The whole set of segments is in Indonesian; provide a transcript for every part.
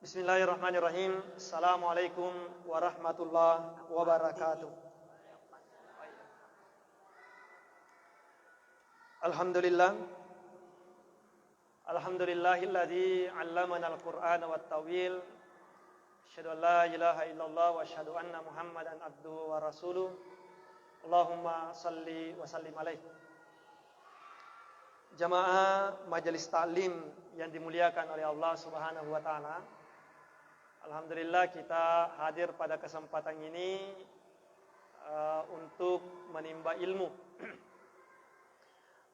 Bismillahirrahmanirrahim. Assalamualaikum warahmatullahi wabarakatuh. Alhamdulillahilladzi 'allamana al-Qur'ana wat-tawil. Asyhadu an la ilaha illallah wa asyhadu anna Muhammadan abduhu wa rasuluh. Allahumma salli wa sallim alaihi. Jamaah majelis taklim yang dimuliakan oleh Allah Subhanahu wa taala. Alhamdulillah kita hadir pada kesempatan ini untuk menimba ilmu.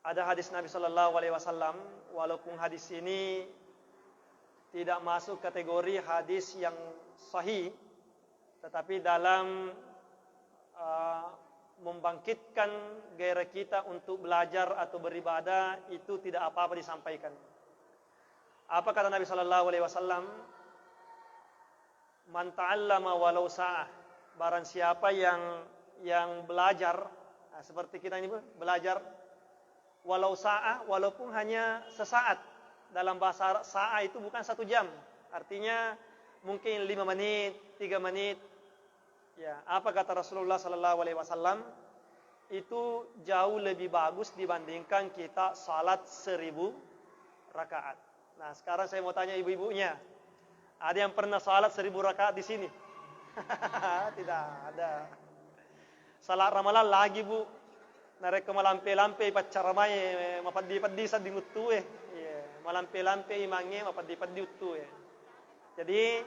Ada hadis Nabi sallallahu alaihi wasallam, walaupun hadis ini tidak masuk kategori hadis yang sahih, tetapi dalam membangkitkan gairah kita untuk belajar atau beribadah itu tidak apa-apa disampaikan. Apa kata Nabi sallallahu alaihi wasallam? Man ta'allama walau sa'ah. Barang siapa yang belajar, seperti kita ini belajar walau sa'ah, walaupun hanya sesaat. Dalam bahasa sa'ah itu bukan 1 jam. Artinya mungkin 5 menit, 3 menit. Ya, apa kata Rasulullah sallallahu alaihi wasallam? Itu jauh lebih bagus dibandingkan kita salat 1000 rakaat. Nah, sekarang saya mau tanya ibu-ibunya. Ada yang pernah salat 1000 rakaat di sini? Tidak ada. Salat ramalan lagi, Bu. Narek malampe-lampe pacaramai mapadi-padi sa dingutu malampe-lampe imange mapadi-padi utu Jadi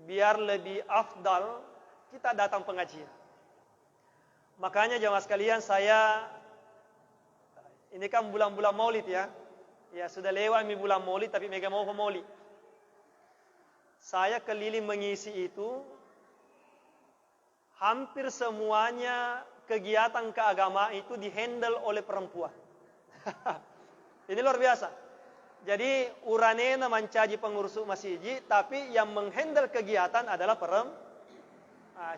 biar lebih afdal kita datang pengajian. Makanya jemaah sekalian, ini kan bulan-bulan Maulid ya. Ya sudah lewat bulan Maulid, tapi mega mau Maulid. Saya keliling mengisi itu, hampir semuanya kegiatan keagamaan itu dihandle oleh perempuan. Ini luar biasa. Jadi uranena mencaji pengurus masjid, tapi yang menghandle kegiatan adalah perempuan.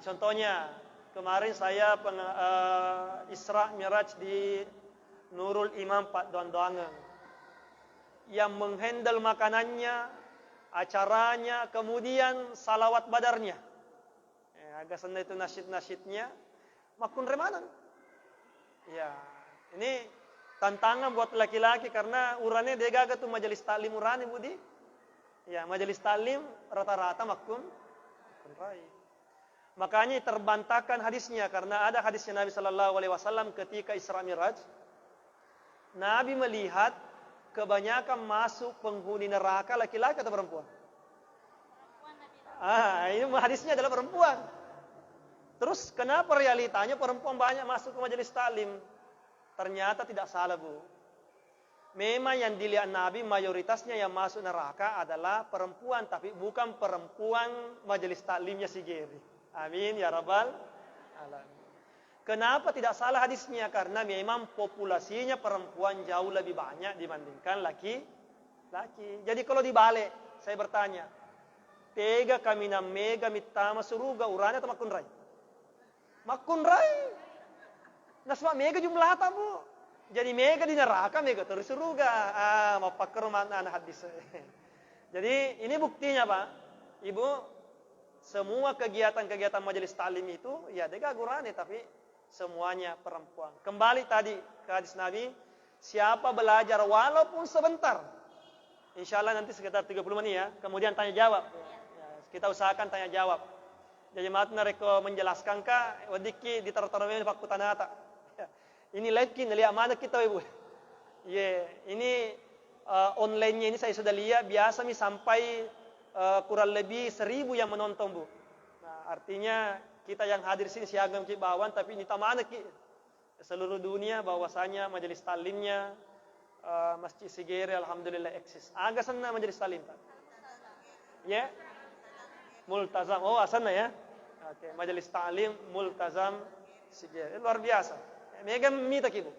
Contohnya kemarin saya Isra Miraj di Nurul Imam Pak Dondoangen. Yang menghandle makanannya, acaranya, kemudian salawat badarnya. Agak senang itu nasyid-nasyidnya. Makun remanan. Ya, ini tantangan buat laki-laki karena urane dia gagal tuh majelis taklim urane budi. Ya, majelis taklim rata-rata makun rai. Makanya terbantahkan hadisnya karena ada hadisnya Nabi sallallahu alaihi wasallam ketika Isra Miraj. Nabi melihat kebanyakan masuk penghuni neraka laki-laki atau perempuan? Ini hadisnya adalah perempuan. Terus kenapa realitanya perempuan banyak masuk ke majelis taklim? Ternyata tidak salah, Bu. Memang yang dilihat Nabi mayoritasnya yang masuk neraka adalah perempuan, tapi bukan perempuan majelis taklimnya Sigeri. Amin ya rabbal alamin. Kenapa tidak salah hadisnya? Karena memang populasinya perempuan jauh lebih banyak dibandingkan laki-laki. Jadi kalau dibalik, saya bertanya, tega kami na mega mitama suruga urana atau makun rai? Makun rai. Nasma mega jumlah apa, Bu? Jadi mega di neraka, mega terus suruga. Mapakar mana hadis. Jadi ini buktinya, Pak. Ibu, semua kegiatan-kegiatan majelis taklim itu ya dega gurane, tapi semuanya perempuan. Kembali tadi ke hadis Nabi, siapa belajar walaupun sebentar, insya Allah nanti sekitar 30 menit ya, kemudian tanya jawab. Ya, kita usahakan tanya jawab. Jadi matna reko menjelaskan kah, wadiki ditaruh-taruhnya fakku tanata. Ini lagi lihat mana kita, Ibu. Ini online-nya ini saya sudah lihat biasa sampai kurang lebih 1000 yang menonton, Bu. Nah, artinya kita yang hadir sini siagam ki bawan, tapi ini tamana ki seluruh dunia bahwasanya majelis taklimnya Masjid Sigeri alhamdulillah eksis. Agak sana majelis taklim, Pak. Ya? Multazam. Oh, asana ya. Oke, majelis taklim Multazam Sigeri. Luar biasa. Mega mita ki, Bu.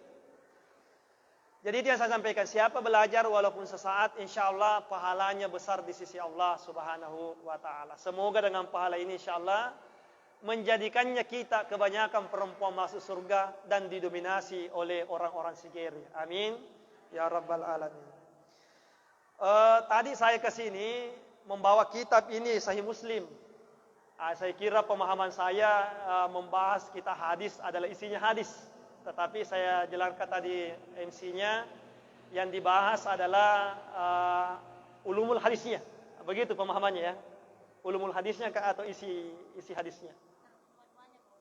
Jadi itu yang saya sampaikan, siapa belajar walaupun sesaat, insya Allah pahalanya besar di sisi Allah Subhanahu wa ta'ala. Semoga dengan pahala ini insya Allah menjadikannya kita kebanyakan perempuan masuk surga dan didominasi oleh orang-orang Sigeri. Amin ya rabbal alamin. Tadi saya ke sini membawa kitab ini Sahih Muslim. Saya kira pemahaman saya membahas kitab hadis adalah isinya hadis. Tetapi saya jelaskan tadi MC-nya, yang dibahas adalah ulumul hadisnya. Begitu pemahamannya ya. Ulumul hadisnya atau isi hadisnya.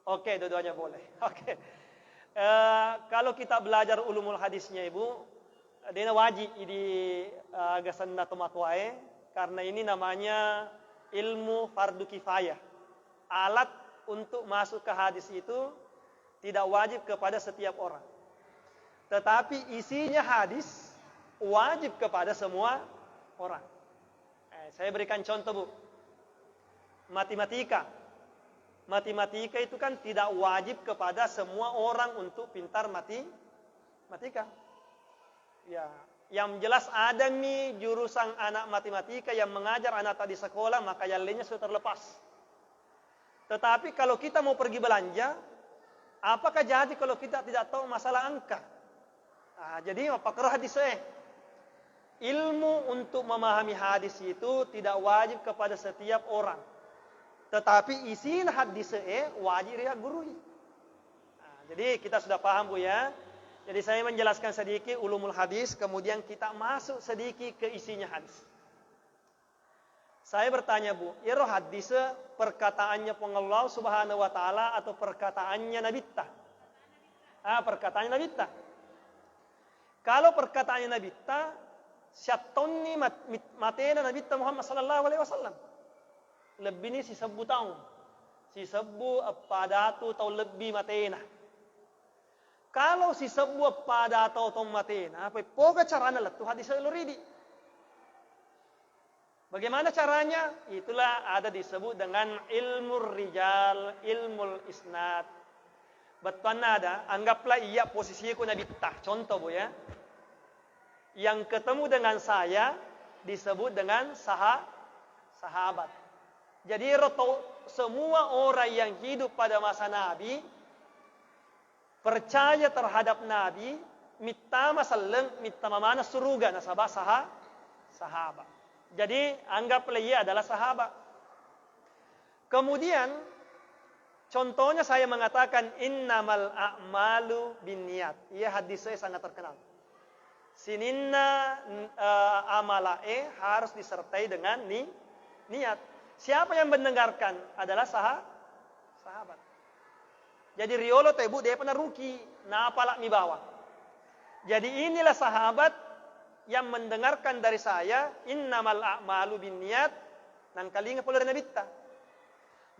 Oke, dua-duanya boleh. Oke. Kalau kita belajar ulumul hadisnya Ibu, dia wajib di gasan atau matwae, karena ini namanya ilmu fardu kifayah. Alat untuk masuk ke hadis itu tidak wajib kepada setiap orang. Tetapi isinya hadis wajib kepada semua orang. Saya berikan contoh Bu. Matematika. Matematika itu kan tidak wajib kepada semua orang untuk pintar matematika. Ya, yang jelas ada nih jurusan anak matematika yang mengajar anak tadi sekolah, maka yang lainnya sudah terlepas. Tetapi kalau kita mau pergi belanja, apakah jadi kalau kita tidak tahu masalah angka? Jadi apa hadis ilmu untuk memahami hadis itu tidak wajib kepada setiap orang. Tetapi isi hadis wajib dia gurui. Jadi kita sudah paham Bu ya. Jadi saya menjelaskan sedikit ulumul hadis, kemudian kita masuk sedikit ke isinya hadis. Saya bertanya Bu, iro hadis perkataannya Allah Subhanahu wa taala atau perkataannya Nabi ta? Perkataannya Nabi ta. Kalau perkataannya Nabi ta, syatonni matena Nabi ta Muhammad sallallahu alaihi wasallam. Lebih ni si 10 tahun. Si 10 pada atau lebih matena. Kalau si 10 pada atau matena, apa poga caranya lah tu hadis luridi. Bagaimana caranya? Itulah ada disebut dengan ilmu rijal, ilmu isnad. Betul ada, anggaplah iya posisiku Nabi tah. Contoh Bu ya. Yang ketemu dengan saya disebut dengan sahabat. Jadi semua orang yang hidup pada masa Nabi percaya terhadap Nabi, mitama sallam, mitama mana suruga nasabah sahabat. Jadi anggaplah ia adalah sahabat. Kemudian contohnya saya mengatakan innamal a'malu binniyat. Ia hadis saya sangat terkenal. Sininna amalae harus disertai dengan niat. Siapa yang mendengarkan adalah sahabat. Jadi riolo tebu dia pernah ruki, napalak mi bawa. Jadi inilah sahabat yang mendengarkan dari saya, innamal a'malu binniyat, nang kalinga pula Nabi ta.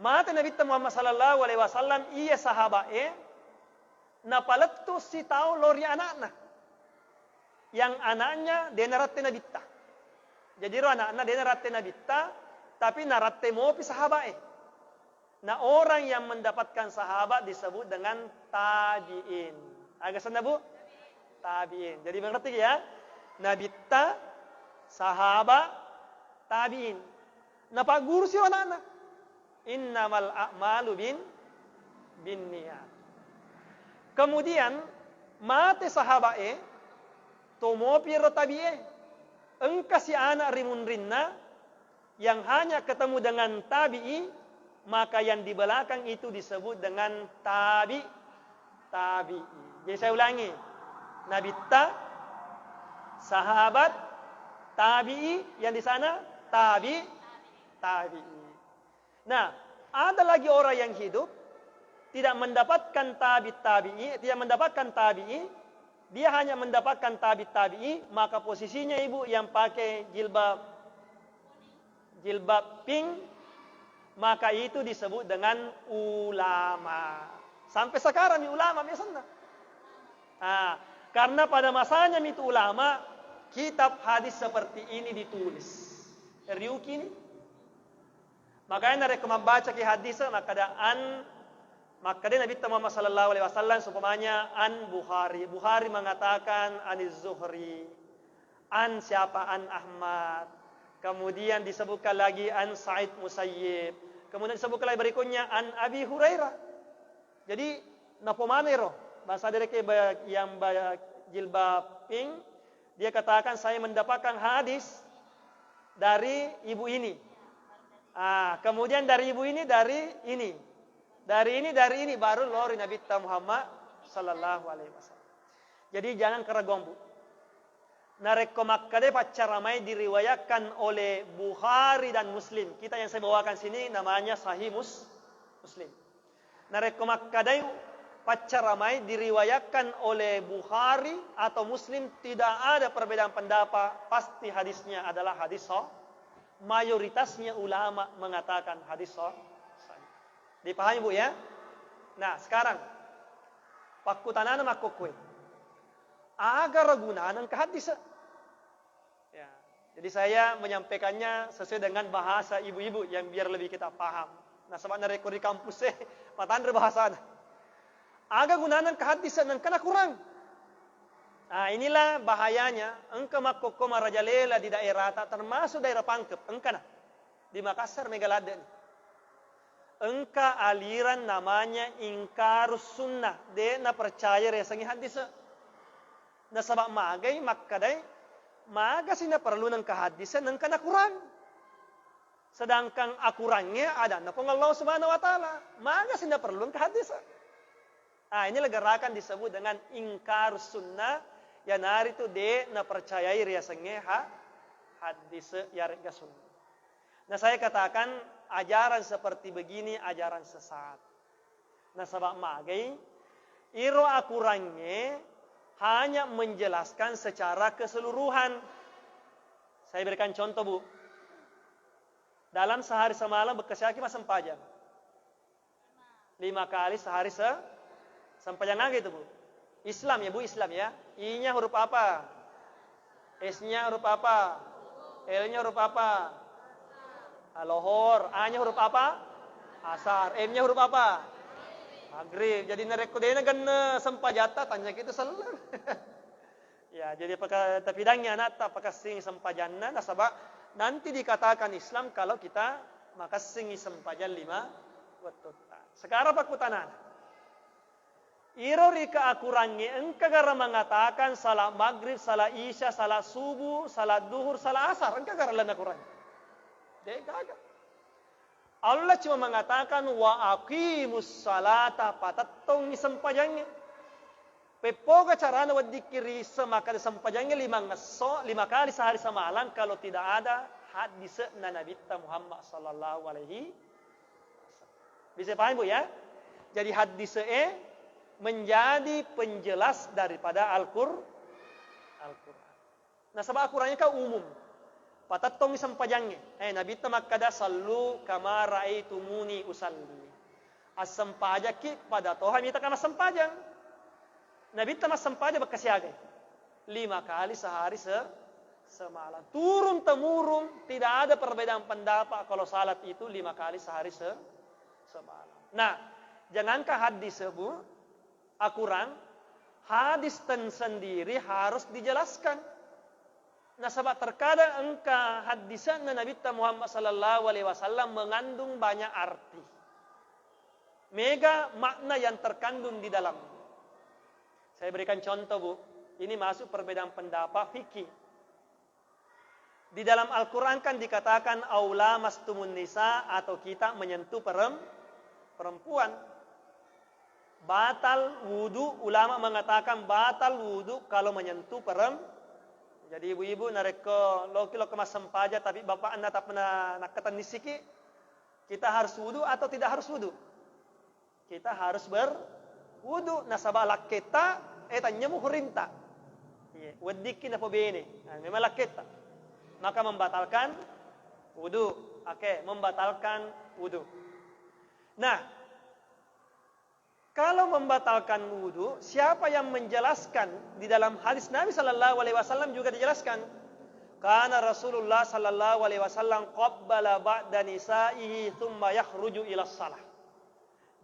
Mata Nabi Muhammad sallallahu alaihi wasallam iya sahabat napalattu si tahu lori anaknya. Yang anaknya dia naratte Nabi ta. Jadi ro anaknya dia naratte Nabi ta, tapi naratte mo pi sahabat Nah, orang yang mendapatkan sahabat disebut dengan tabi'in. Agak sana Bu? Tabi'in. Jadi mengerti ya? Nabi ta, sahabat, tabi'in. Nah, Pak Guru sih anak-anak. Innamal a'malu binniyat. Kemudian, mate sahabat tomopi ro tabi'e. Engka si anak rimun rinna yang hanya ketemu dengan tabi'i, maka yang di belakang itu disebut dengan tabi'i. Jadi saya ulangi. Nabi ta, sahabat, tabi'i, yang di sana tabi'i. Nah, ada lagi orang yang hidup tidak mendapatkan tabi'i, tidak mendapatkan tabi'i, dia hanya mendapatkan tabi'i, maka posisinya ibu yang pakai jilbab pink, maka itu disebut dengan ulama. Sampai sekarang ulama biasanya. Karena pada masanya itu ulama, kitab hadis seperti ini ditulis. Riuki ini. Makanya mereka membaca ki hadis maka dia Nabi Muhammad sallallahu alaihi wasallam supaya an Bukhari. Bukhari mengatakan aniz Zuhri. An siapa? An Ahmad. Kemudian disebutkan lagi an Sa'id Musayyib. Kemudian disebutkan lagi berikutnya an Abi Hurairah. Jadi napomanero bahasa dari yang jilbab pink, dia katakan saya mendapatkan hadis dari ibu ini. Kemudian dari ibu ini, dari ini. Dari ini, baru lori Nabi Muhammad sallallahu alaihi wasallam. Jadi jangan keraguan, Bu. Nareko makkade pacaramai diriwayatkan oleh Bukhari dan Muslim. Kita yang saya bawakan sini namanya Sahih Muslim. Nareko makkade pacaramai diriwayatkan oleh Bukhari atau Muslim, tidak ada perbedaan pendapat, pasti hadisnya adalah hadis sahih. Mayoritasnya ulama mengatakan hadis sahih. Dipahami, Bu, ya? Nah, sekarang pakutanana makokwe. Agar gunaan ke hadis. Ya. Jadi saya menyampaikannya sesuai dengan bahasa ibu-ibu yang biar lebih kita paham. Nah, sebab nareko di kampus matandre bahasa. Aga gunaan ke hadis dan kena kurang. Nah, inilah bahayanya. Engkau makoko marajalela di daerah termasuk daerah Pangkep. Engkau di Makassar Megalada. Engkau aliran namanya ingkarus sunnah. Dia na percaya resangi hadis. Na sabak magay makkadai maga sina perlu nang kahadisan nang kana kurang. Sedangkan akurangnya ada na kung Allah Subhanahu wa taala. Maga sina perlu nang kahadisan. Inilah gerakan disebut dengan ingkarus sunnah. Yang hari itu dia na percayai resangi hadis ya rega sunnah. Nah, saya katakan ajaran seperti begini ajaran sesat. Nah, sabak magai iro akurangnya hanya menjelaskan secara keseluruhan. Saya berikan contoh, Bu. Dalam sehari semalam berkesyaki mas sempajang. 5 kali sehari sempajang lagi itu, Bu. Islam ya, Bu, Islam ya. I-nya huruf apa? S-nya huruf apa? L-nya huruf apa? Lohor. A-nya huruf apa? Asar. M-nya huruf apa? Maghrib. Jadi narekodena kan sempajata tanya kita salah. Ya, jadi apakah tapidangnya anak apakah sing sempajanna nasabak nanti dikatakan Islam kalau kita maka sing sempajan 5 waktu. Sekarang pakutanan. Iro rika akurannya engkau gara mengatakan salat maghrib, salat isya, salat subuh, salat duhur, salat asar. Engkau gara lana akurannya. Dia kagak. Allah cuma mengatakan wa aqimus salata patatong sempajangnya. Pepoga carana wa dikiri semaka sempajangnya 5 kali sehari semalam kalau tidak ada hadis Nabi Muhammad sallallahu alaihi wasallam. Bisa paham, Bu, ya? Jadi hadis menjadi penjelas daripada Al-Qur'an. Nah, sebab Al-Qur'annya kan umum. Patatong sempajangnya. Nabi makkada sallu kama raaitumuni usalli. As-sempajaki pada Tuhan minta kama sempajang. Nabi mas sempajang berkesiagai. 5 kali sehari semalam. Turun temurun tidak ada perbedaan pendapat kalau salat itu 5 kali sehari semalam. Nah, jangankah hadis Bu akuran, hadis sendiri harus dijelaskan. Nah, sebab terkadang engkau hadisan Nabi Muhammad sallallahu alaihi wasallam mengandung banyak arti. Mega makna yang terkandung di dalam. Saya berikan contoh, Bu. Ini masuk perbedaan pendapat fikih. Di dalam Al-Qur'an kan dikatakan aula mastumun nisa atau kita menyentuh perempuan. Batal wudu, ulama mengatakan batal wudu kalau menyentuh perempuan. Jadi ibu-ibu nareko lo kemas sempaja tapi bapak anda tak pernah nakatan nisiki. Kita harus wudu atau tidak harus wudu? Kita harus berwudu. Nasabah laketa tanya mu hurinta. Iya, wadikin apa bene. Nah, memang laketa. Maka membatalkan wudu. Oke, membatalkan wudu. Nah, kalau membatalkan wudu, siapa yang menjelaskan di dalam hadis Nabi sallallahu alaihi wasallam juga dijelaskan. Kana Rasulullah sallallahu alaihi wasallam qabbala ba'da nisa'ihi thumma yakhruju ila shalah.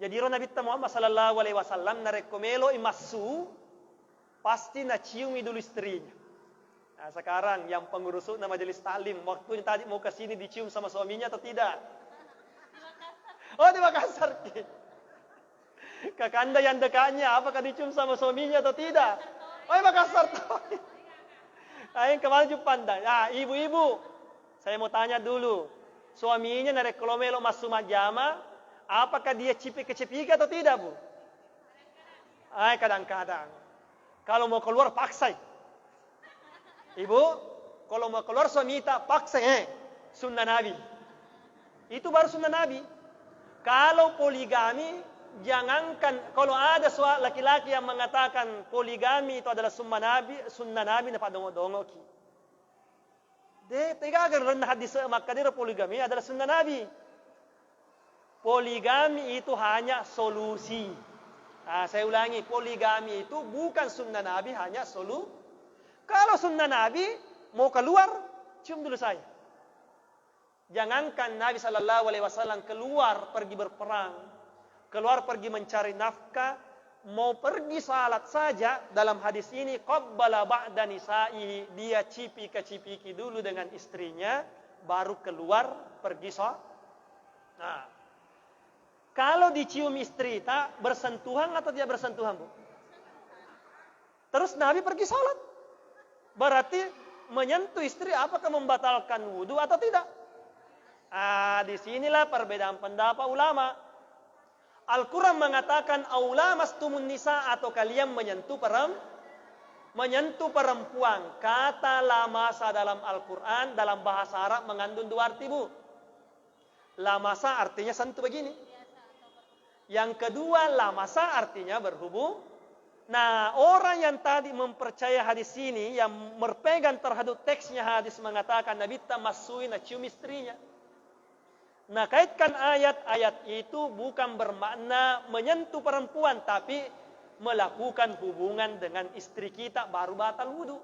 Jadi Nabi Muhammad sallallahu alaihi wasallam narekomelo imasu pasti naciumi dulu istrinya. Nah, sekarang yang pengurus na majelis taklim waktu tadi mau ke sini dicium sama suaminya atau tidak? Di Makassar. Kakanda yang dekatnya, apakah dicium sama suaminya atau tidak? Makassar. Yang kemarin juga pandai. Ibu-ibu, Saya mau tanya dulu, suaminya narek kolomelo masuk majama, apakah dia cipi-kecipi atau tidak, Bu? Kadang-kadang. Kalau mau keluar paksa. Ibu, kalau mau keluar suami tak paksa, sunnah Nabi. Itu baru sunnah Nabi. Kalau poligami, jangankan, kalau ada laki-laki yang mengatakan poligami itu adalah sunnah Nabi, na padongo-dongo ki. Tiga agar rendah hadis maka dia poligami adalah sunnah Nabi. Poligami itu hanya solusi. Saya ulangi, poligami itu bukan sunnah Nabi, hanya solusi. Kalau sunnah Nabi mau keluar, cium dulu saya. Jangankan Nabi Sallallahu Alaihi Wasallam keluar pergi berperang, keluar pergi mencari nafkah, mau pergi salat saja, dalam hadis ini qabbala ba'da nisa'ihi, dia cipika-cipiki dulu dengan istrinya, baru keluar pergi salat. Nah, kalau dicium istri, tak bersentuhan atau tidak bersentuhan, Bu? Terus Nabi pergi salat, berarti menyentuh istri apakah membatalkan wudu atau tidak? Disinilah perbedaan pendapat ulama. Al-Quran mengatakan aula mastumun nisa, atau kalian menyentuh perempuan. Kata lamasa dalam Al-Quran dalam bahasa Arab mengandung dua arti, Bu. Lamasa artinya sentuh begini. Yang kedua, lamasa artinya berhubung. Nah, orang yang tadi mempercaya hadis ini, yang berpegang terhadap teksnya hadis mengatakan Nabi tamassuin, cium istrinya. Nah, kaitkan ayat-ayat itu bukan bermakna menyentuh perempuan, tapi melakukan hubungan dengan istri kita baru batal wudu.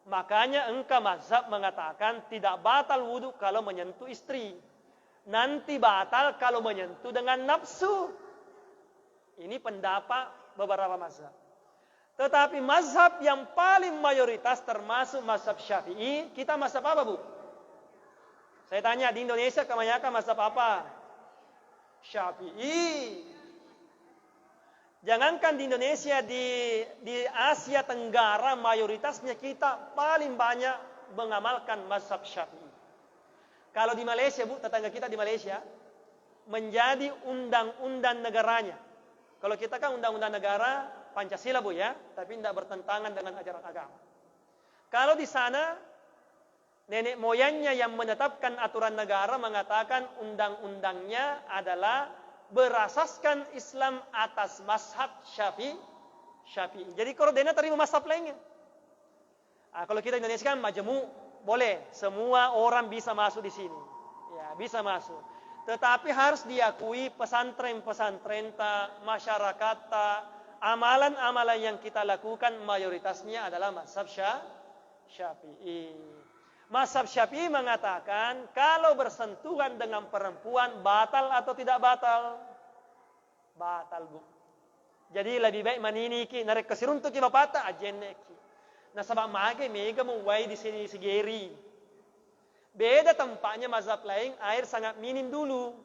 Makanya engkau mazhab mengatakan tidak batal wudu kalau menyentuh istri. Nanti batal kalau menyentuh dengan nafsu. Ini pendapat beberapa mazhab. Tetapi mazhab yang paling mayoritas termasuk mazhab Syafi'i, kita mazhab apa, Bu? Saya tanya, di Indonesia kebanyakan mazhab apa? Syafi'i. Jangankan di Indonesia, di Asia Tenggara mayoritasnya kita paling banyak mengamalkan mazhab Syafi'i. Kalau di Malaysia, Bu, tetangga kita di Malaysia, menjadi undang-undang negaranya. Kalau kita kan undang-undang negara Pancasila, Bu, ya, tapi tidak bertentangan dengan ajaran agama. Kalau di sana nenek moyangnya yang menetapkan aturan negara mengatakan undang-undangnya adalah berasaskan Islam atas mazhab Syafi'i. Jadi kalau dia terima mazhab lainnya. Kalau kita Indonesia kan majmu, boleh, semua orang bisa masuk di sini. Ya, bisa masuk. Tetapi harus diakui pesantren-pesantren, masyarakat, amalan-amalan yang kita lakukan mayoritasnya adalah mazhab Syafi'i. Mazhab Syafi'i mengatakan kalau bersentuhan dengan perempuan batal atau tidak batal? Batal, Bu. Jadi lebih baik maniniki narek kesiruntuk ki bapata ajeneki. Nah, sabab mage mega muwai di sini segeri. Beda tempatnya mazhab lain, air sangat minim dulu.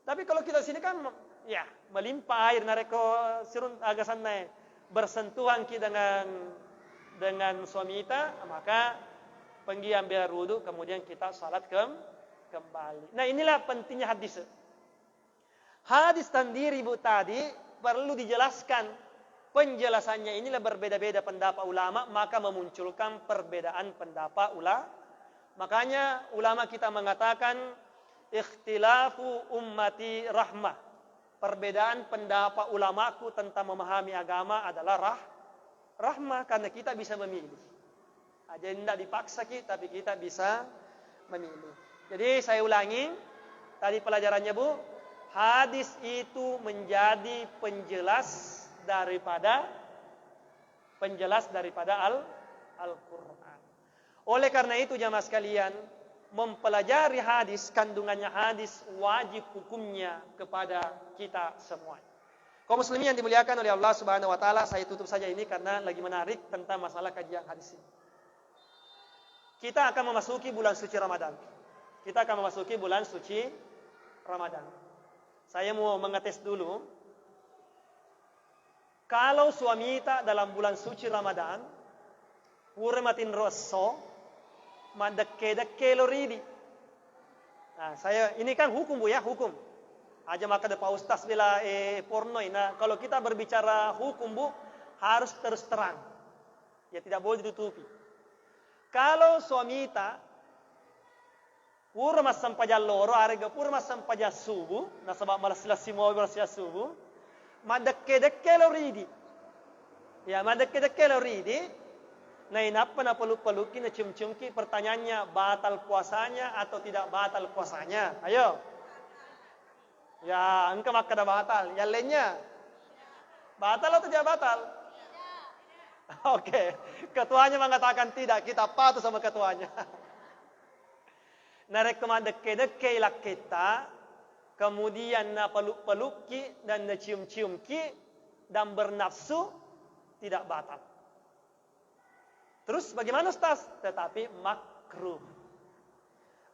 Tapi kalau kita sini kan ya melimpah air narek sirun agak sanai. Bersentuhan ki dengan suami kita, maka pergi ambil wudu, kemudian kita salat kembali. Nah, inilah pentingnya hadis. Hadis sendiri, Bu, tadi perlu dijelaskan. Penjelasannya inilah berbeda-beda pendapat ulama, maka memunculkan perbedaan pendapat ulama. Makanya ulama kita mengatakan ikhtilafu ummati rahmah. Perbedaan pendapat ulamaku tentang memahami agama adalah rahmah, karena kita bisa memilih. Jadi tidak dipaksa kita, tapi kita bisa memilih. Jadi saya ulangi, tadi pelajarannya, Bu, hadis itu menjadi penjelas daripada Al-Quran. Oleh karena itu jamaah sekalian, mempelajari hadis, kandungannya hadis wajib hukumnya kepada kita semua. Kaum muslimin yang dimuliakan oleh Allah Subhanahu wa taala, saya tutup saja ini karena lagi menarik tentang masalah kajian hadis ini. Kita akan memasuki bulan suci Ramadan. Saya mau mengetes dulu. Kalau suami kita dalam bulan suci Ramadan, hurmatin rosso, Madeke-deke loridi. Nah, ini kan hukum Bu ya, hukum. Aja maka Pak Ustaz bila pornoi. Nah, kalau kita berbicara hukum Bu, harus terus terang. Ya tidak boleh ditutupi. Kalau suamita purma sampaja loro arega purma sampaja subuh, na sabab malasila simo malasila subuh, madeke-deke loridi. Ya, madeke-deke loridi. Nah, inapa na peluk-peluki na cium-ciumki, pertanyaannya batal puasanya atau tidak batal puasanya? Ayo. Ya, engkau maka dah batal. Yang lainnya batal atau tidak batal? Oke, ketuanya mengatakan tidak, kita patuh sama ketuanya. Na rekomendake-dake ilak kita, kemudian na peluk-peluki dan na cium-ciumki dan bernafsu tidak batal. Terus bagaimana Ustaz? Tetapi makruh.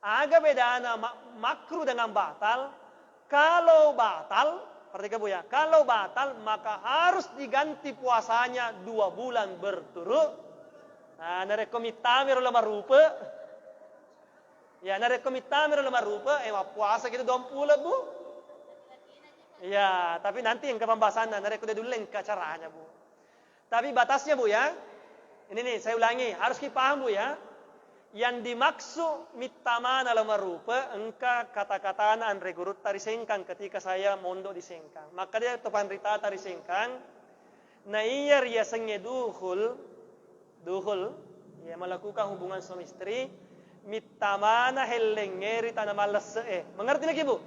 Agak beda makruh dengan batal. Kalau batal, perhatikan Bu ya, kalau batal maka harus diganti puasanya 2 bulan berturut. Nah, narekomitamir ulama rupa. Ya, narekomitamir ulama rupa, puasa kita 20 Bu. Ya, tapi nanti yang ke pembahasan narekomitamir dulu yang ke caranya Bu. Tapi batasnya Bu ya. Ini nih, saya ulangi, harus kita paham Bu ya. Yang dimaksud mitamana lama rupa, engka kata-kataan Andre Gurut tari sengkang ketika saya mondok di Sengkang. Maka dia topan rita tari sengkang, na iya ria senge duhul, ya melakukan hubungan suami istri, mitamana hellenge rita na malas Mengerti lagi Bu?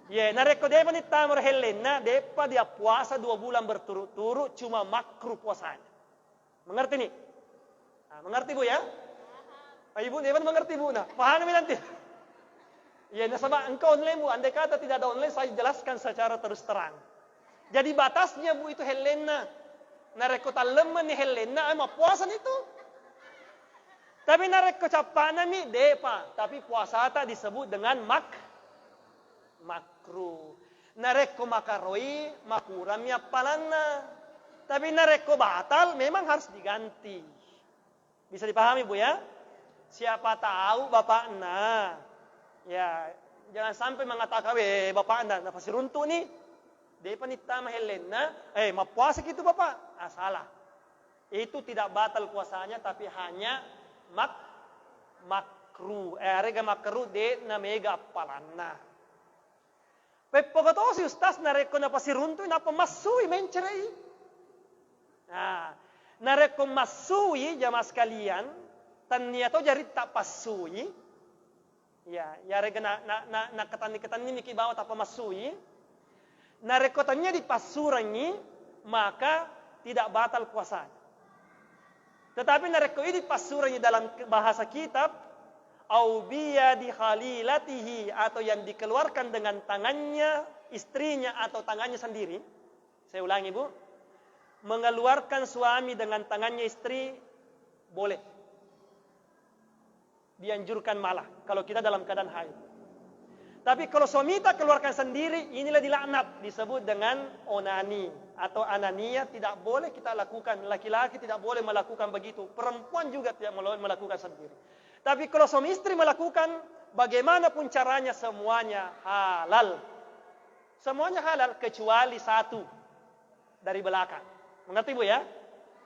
Ya, nareko depa ni tamor helena, depa dia puasa 2 bulan berturut-turut, cuma makruh puasanya. Mengerti nih? Nah, mengerti Bu ya? Ibu Dewan mengerti Bu. Nah, pahami nanti. Ya, nasabah engkau online Bu. Andai kata tidak ada online, saya jelaskan secara terus terang. Jadi batasnya Bu itu Helena. Nareko talemen ni Helena, emang puasa itu. Tapi nareko capana mi depa. Tapi puasa tak disebut dengan makruh. Nareko makaroi, makuramnya palana. Tapi nareko batal memang harus diganti. Bisa dipahami Bu ya? Siapa tahu bapak ya jangan sampai mengatakan bapak anda pasti runtuh nih. Dia panita mahelena, mau puasa gitu bapak? Salah. Itu tidak batal puasanya tapi hanya makruh. Rega makruh de na mega palana. Pepogotosi Ustaz nareko na pasti runtuh napa masui mencerai. Nah, nareko masui jamaah sekalian. Tanya to jari tak pasui, ya rega na ketani niki bawa tak masui, na rekotannya dipasurangi maka tidak batal puasanya. Tetapi na reko ini dipasurangi dalam bahasa kitab, au biya di khalilatihi atau yang dikeluarkan dengan tangannya istrinya atau tangannya sendiri. Saya ulangi Bu, mengeluarkan suami dengan tangannya istri boleh. Dianjurkan malah kalau kita dalam keadaan haid. Tapi kalau suami tak keluarkan sendiri, inilah dilaknat, disebut dengan onani atau anania, tidak boleh kita lakukan. Laki-laki tidak boleh melakukan begitu, perempuan juga tidak boleh melakukan sendiri. Tapi kalau suami istri melakukan, bagaimanapun caranya semuanya halal. Semuanya halal kecuali satu dari belakang. Mengerti Bu ya?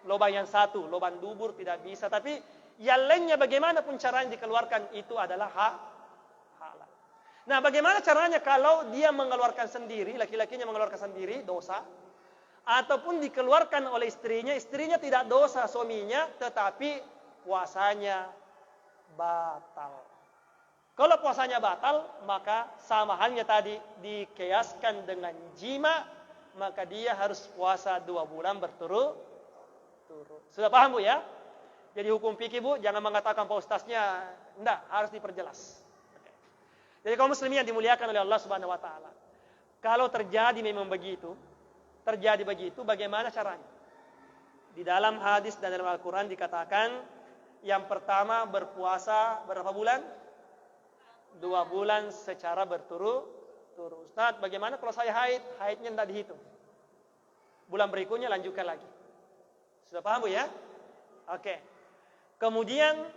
Lubang yang satu, lubang dubur tidak bisa, tapi yang lainnya bagaimanapun caranya dikeluarkan itu adalah halal. Nah, bagaimana caranya kalau dia mengeluarkan sendiri, laki-lakinya mengeluarkan sendiri, dosa. Ataupun dikeluarkan oleh istrinya tidak dosa suaminya, tetapi puasanya batal. Kalau puasanya batal, maka sama halnya tadi dikiaskan dengan jima, maka dia harus puasa 2 bulan berturut-turut. Sudah paham Bu ya? Jadi hukum fikih Bu, jangan mengatakan Pak Ustaznya, enggak, harus diperjelas. Jadi kaum muslimin yang dimuliakan oleh Allah Subhanahu wa taala. Kalau terjadi memang begitu, bagaimana caranya? Di dalam hadis dan dalam Al-Qur'an dikatakan yang pertama berpuasa berapa bulan? 2 bulan secara berturut-turut. Ustaz, bagaimana kalau saya haid? Haidnya tidak dihitung. Bulan berikutnya lanjutkan lagi. Sudah paham Bu ya? Oke. Kemudian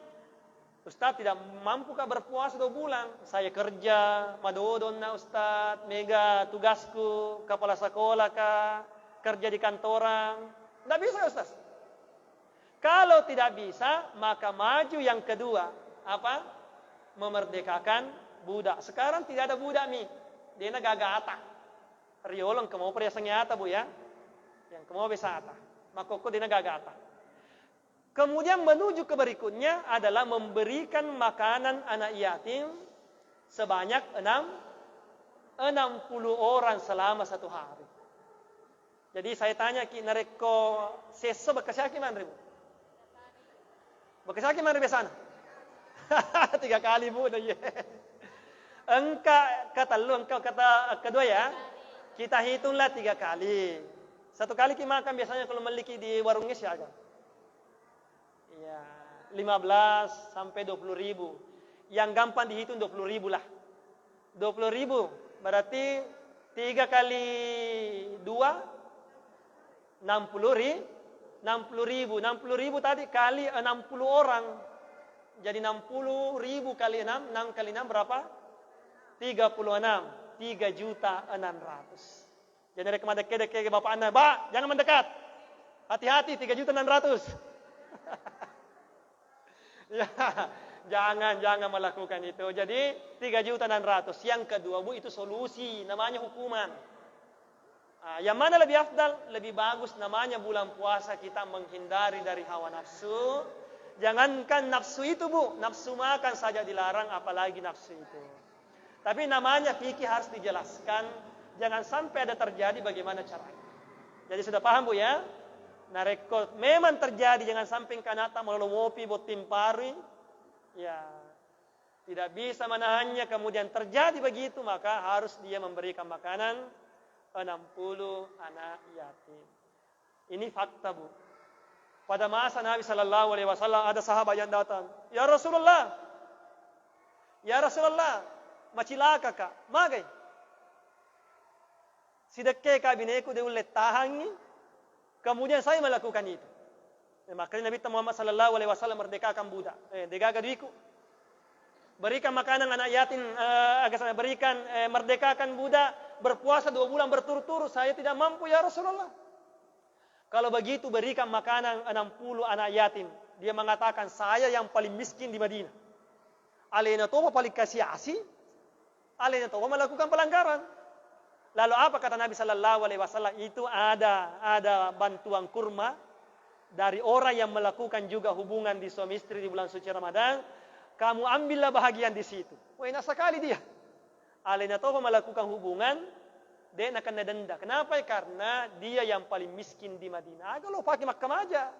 Ustaz tidak mampukah berpuasa 2 bulan? Saya kerja, madodon na Ustaz, mega tugasku, kepala sekolah kah, kerja di kantoran. Tidak bisa Ustaz. Kalau tidak bisa, maka maju yang kedua. Apa? Memerdekakan budak. Sekarang tidak ada budak nih. Dia na gagata. Riolong kemo pria sengyata bu ya. Yang kemo besata. Makoko dia na gagata. Kemudian menuju ke berikutnya adalah memberikan makanan anak yatim sebanyak 60 orang selama 1 hari. Jadi saya tanya ki nareko seso bekasaki man ribu. Bekasaki man ribu sana. 3 kali bu. Engka kata lu, engkau kata kedua ya. Kita hitunglah 3 kali. 1 kali kita makan biasanya kalau memiliki di warungnya siaga. Ya, 15 sampai 20 ribu. Yang gampang dihitung 20 ribu lah. 20 ribu berarti 3 kali 2 60 ribu. 60 ribu tadi kali 60 orang. Jadi 60 ribu kali 6. 6 kali 6 berapa? 36. 3.600.000. Jadi rekomendasi ke bapak anda, Pak, jangan mendekat. Hati-hati 3.600.000. Ya, jangan melakukan itu. Jadi 3.600.000. Yang kedua bu, itu solusi, namanya hukuman. Yang mana lebih afdal? Lebih bagus namanya bulan puasa kita menghindari dari hawa nafsu. Jangankan nafsu itu bu, nafsu makan saja dilarang, apalagi nafsu itu. Tapi namanya fikih harus dijelaskan. Jangan sampai ada terjadi bagaimana caranya. Jadi sudah paham bu ya? Nah, rekod memang terjadi, jangan sampai kanata melomopi buat timpari. Ya, tidak bisa menahannya, kemudian terjadi begitu, maka harus dia memberikan makanan 60 anak yatim. Ini fakta bu. Pada masa Nabi Sallallahu Alaihi Wasallam ada sahabat yang datang, Ya Rasulullah, macilaka kak, magai. Sidakke kabineku de ulet tahangi. Kemudian saya melakukan itu. Makanya Nabi Muhammad Sallallahu Alaihi Wasallam merdekakan budak. Degaga duiku. Berikan makanan anak yatim, merdekakan budak, berpuasa 2 bulan berturut-turut. Saya tidak mampu ya Rasulullah. Kalau begitu berikan makanan 60 anak yatim. Dia mengatakan saya yang paling miskin di Madinah. Alena toba paling kasih asi. Alena toba melakukan pelanggaran. Lalu apa kata Nabi Sallallahu Alaihi Wasallam? Itu ada bantuan kurma dari orang yang melakukan juga hubungan di suami istri di bulan suci Ramadan. Kamu ambillah bahagian di situ. Wah, enak sekali dia. Alena toba melakukan hubungan, dia akan denda. Kenapa? Karena dia yang paling miskin di Madinah. Agak lo pakai Makkah aja.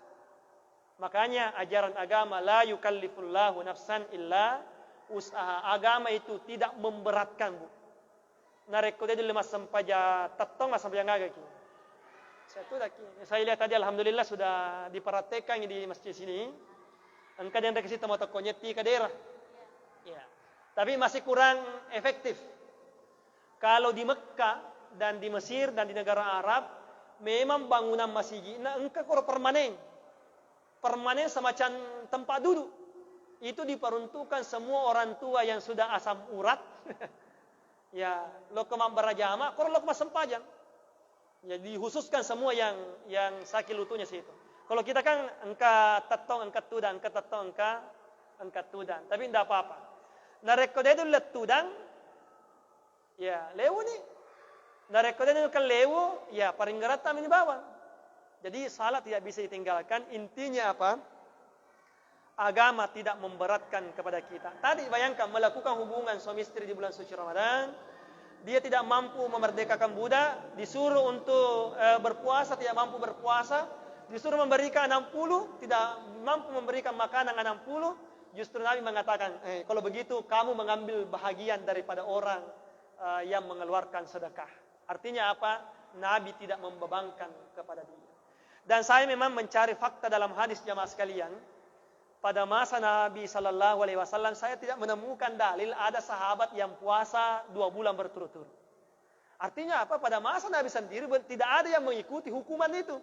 Makanya ajaran agama la yukallifullahu nafsan illa usaha. Agama itu tidak memberatkan bu. Nareko dia lemas sampaja tatong sampai yang agak kini. Saya lihat tadi alhamdulillah sudah diperhatikan di masjid sini. Engkau yang dari situ mau tokonyeti ke daerah. Ya. Tapi masih kurang efektif. Kalau di Mekah dan di Mesir dan di negara Arab memang bangunan masjid engkau kalau permanen. Permanen semacam tempat duduk. Itu diperuntukkan semua orang tua yang sudah asam urat. Ya, lo kemam berajama, kalau lo kemam sempajang. Ya, dikhususkan semua yang sakit lututnya situ. Kalau kita kan engka tetong, engka tudang, engka tetong, engka tudang. Tapi tidak apa-apa. Narekoda itu let tudang, ya lewu nih. Narekoda itu kan lewu, ya paling gerata ini bawah. Jadi salat tidak bisa ditinggalkan. Intinya apa? Agama tidak memberatkan kepada kita. Tadi bayangkan melakukan hubungan suami istri di bulan suci Ramadan, dia tidak mampu memerdekakan budak, disuruh untuk berpuasa, tidak mampu berpuasa, disuruh memberikan 60, tidak mampu memberikan makanan 60, justru Nabi mengatakan, kalau begitu kamu mengambil bahagian daripada orang yang mengeluarkan sedekah. Artinya apa? Nabi tidak membebankan kepada dia. Dan saya memang mencari fakta dalam hadis jamaah sekalian. Pada masa Nabi Sallallahu Alaihi Wasallam saya tidak menemukan dalil ada sahabat yang puasa 2 bulan berturut-turut. Artinya apa? Pada masa Nabi sendiri tidak ada yang mengikuti hukuman itu.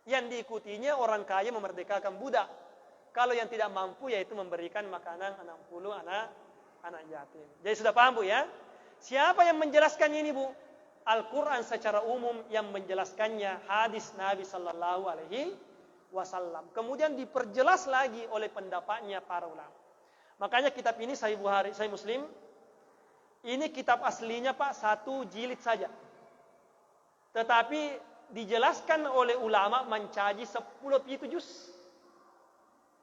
Yang diikutinya orang kaya memerdekakan budak. Kalau yang tidak mampu yaitu memberikan makanan 60 anak yatim. Jadi sudah paham Bu ya? Siapa yang menjelaskan ini Bu? Al-Quran secara umum yang menjelaskannya hadis Nabi Sallallahu Alaihi Wasallam. Kemudian diperjelas lagi oleh pendapatnya para ulama. Makanya kitab ini Sahih Bukhari, Sahih Muslim. Ini kitab aslinya Pak 1 jilid saja. Tetapi dijelaskan oleh ulama mencaji 10 pitu juz.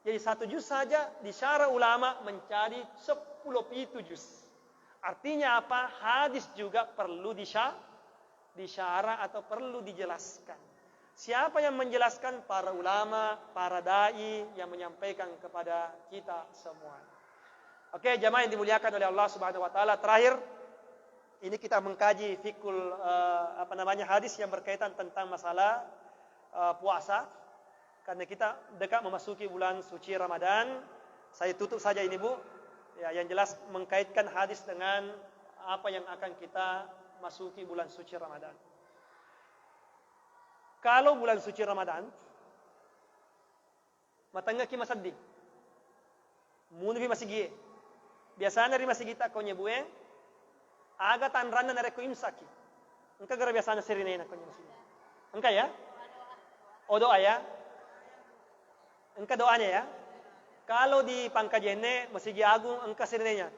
Jadi 1 juz saja disyarah ulama menjadi 10 pitu juz. Artinya apa? Hadis juga perlu disyarah atau perlu dijelaskan. Siapa yang menjelaskan? Para ulama, para dai yang menyampaikan kepada kita semua. Oke, jamaah yang dimuliakan oleh Allah Subhanahu wa taala, terakhir ini kita mengkaji fikul hadis yang berkaitan tentang masalah puasa. Karena kita dekat memasuki bulan suci Ramadan, saya tutup saja ini Bu. Ya, yang jelas mengkaitkan hadis dengan apa yang akan kita masuki bulan suci Ramadan. Kalau bulan suci Ramadan, matangga ki masaddi. Munu bi masigi. Biasanya ri masigi ta konye bueng, aga tanrana na reko imsaki. Engka gara biasanya sirine na konye masigi. Engka ya? O doa ya? Engka doanya ya? Kalau di Pangkajene masigi agung engka sirinenya.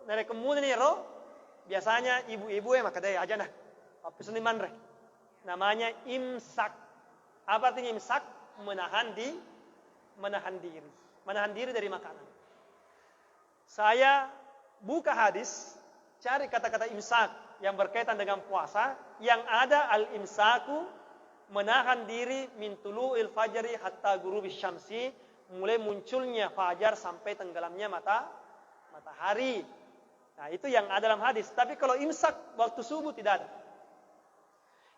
Na reko munu ni ro. Biasanya ibu-ibu ya makadai aja nah. Apa suni manre? Namanya imsak. Apa artinya imsak? Menahan diri. Menahan diri dari makanan. Saya buka hadis, cari kata-kata imsak yang berkaitan dengan puasa, yang ada al-imsaku menahan diri min tulu'il fajri hatta ghurubi syamsi, mulai munculnya fajar sampai tenggelamnya matahari. Nah, itu yang ada dalam hadis. Tapi kalau imsak waktu subuh tidak ada.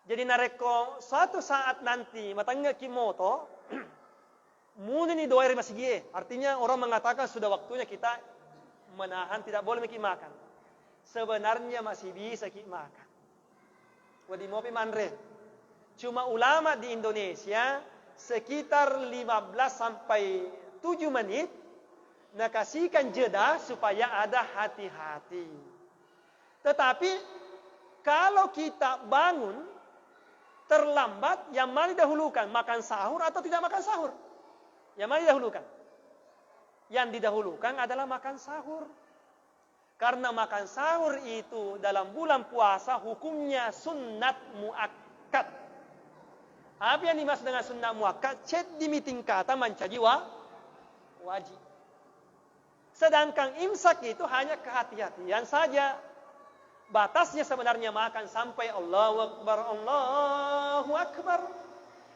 Jadi nareko suatu saat nanti matangga kimoto muni ni doairi masigi. Artinya orang mengatakan sudah waktunya kita menahan, tidak boleh makan. Sebenarnya masih bisa makan. Wadi mopi manre. Cuma ulama di Indonesia sekitar 15 sampai 7 menit nakasihkan jeda supaya ada hati-hati. Tetapi kalau kita bangun terlambat, yang mana didahulukan? Makan sahur atau tidak makan sahur? Yang mana didahulukan? Yang didahulukan adalah makan sahur. Karena makan sahur itu dalam bulan puasa hukumnya sunnat muakkad. Apa yang dimaksud dengan sunnat muakkad? Cek di meeting kata menjadi wajib. Sedangkan imsak itu hanya kehati-hatian saja. Batasnya sebenarnya makan sampai Allahu Akbar.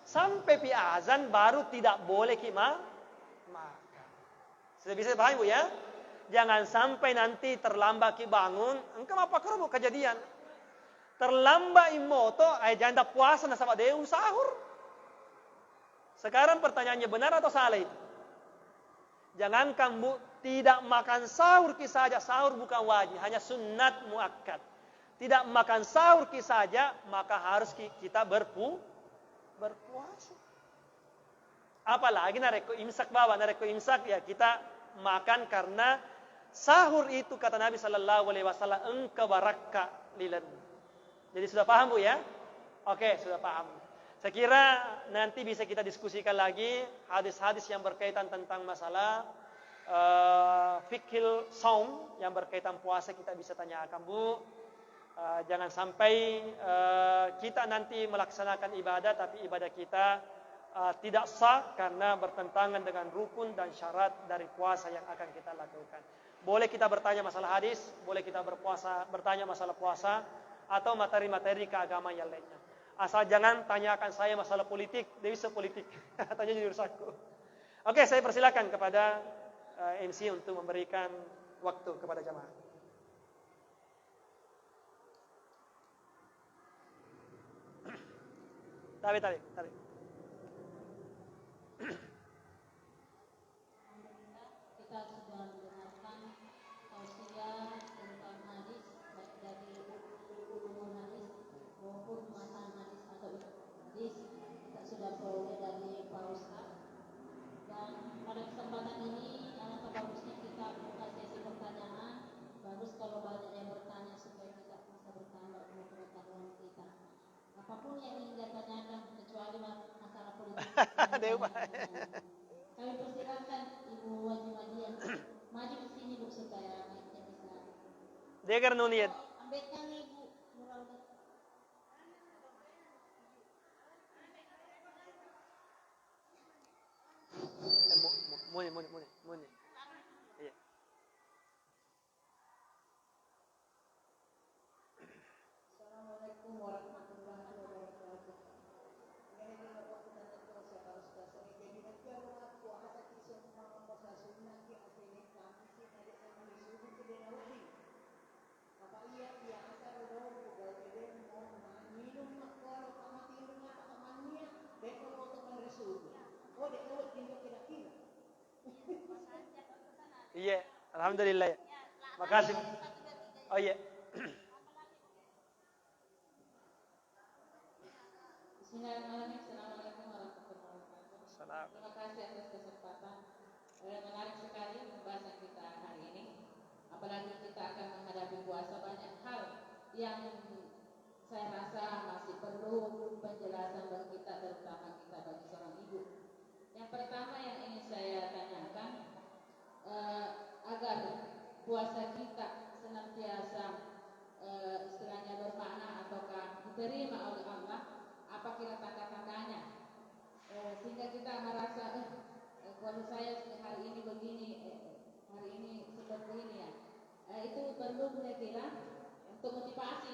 Sampai pi azan baru tidak boleh makan. Sudah bisa paham Bu ya? Jangan sampai nanti terlambat bangun, engkau apa kerbu kejadian. Terlambat imoto, janda puasa na sama deung sahur. Sekarang pertanyaannya benar atau salah itu? Jangankan Bu, tidak makan sahur saja, sahur bukan wajib, hanya sunnat muakkad. Tidak makan sahur saja, maka harus kita berpuasa. Apalagi nareko imsak bawa, nareko imsak ya kita makan karena sahur itu kata Nabi Sallallahu Alaihi Wasallam engkau barakah lilan. Jadi sudah paham Bu ya? Oke, sudah paham. Saya kira nanti bisa kita diskusikan lagi hadis-hadis yang berkaitan tentang masalah fikil saum yang berkaitan puasa kita bisa tanyakan Bu. Jangan sampai kita nanti melaksanakan ibadah tapi ibadah kita tidak sah karena bertentangan dengan rukun dan syarat dari puasa yang akan kita lakukan. Boleh kita bertanya masalah hadis, boleh kita bertanya masalah puasa atau materi-materi keagamaan yang lainnya. Asal jangan tanyakan saya masalah politik, dewi sepolitik. Tanya jujur aku. Oke, saya persilakan kepada MC untuk memberikan waktu kepada jamaah. Tarik. Kita sudah mendengarkan tausiah tentang hadis baik dari ulumul hadis maupun matan hadis atau hadis. Kita sudah peroleh dari Pak Ustaz. Dewa. Kami persilakan Ibu Wajib Madian maju ke sini Bu supaya mic-nya bisa. Dengar nuniat. Ambilkan Ibu Nuraudat. Muni. Iya. Assalamualaikum warahmatullahi wabarakatuh. Iya, alhamdulillah. Makasih. Oh iya. Bismillahirrahmanirrahim. Assalamualaikum warahmatullahi wabarakatuh. Salam. Terima kasih atas kesempatan. Menarik sekali pembahasan kita hari ini. Apalagi kita akan menghadapi puasa, banyak hal yang saya rasa masih perlu penjelasan bagi kita, terutama kita bagi seorang ibu. Yang pertama yang ingin saya tanyakan, agar puasa kita senantiasa istilahnya bermakna ataukah diterima oleh Allah, apa kira tanda-tandanya, sehingga kita merasa kalau saya hari ini begini, hari ini seperti ini ya, itu perlu kira-kira untuk motivasi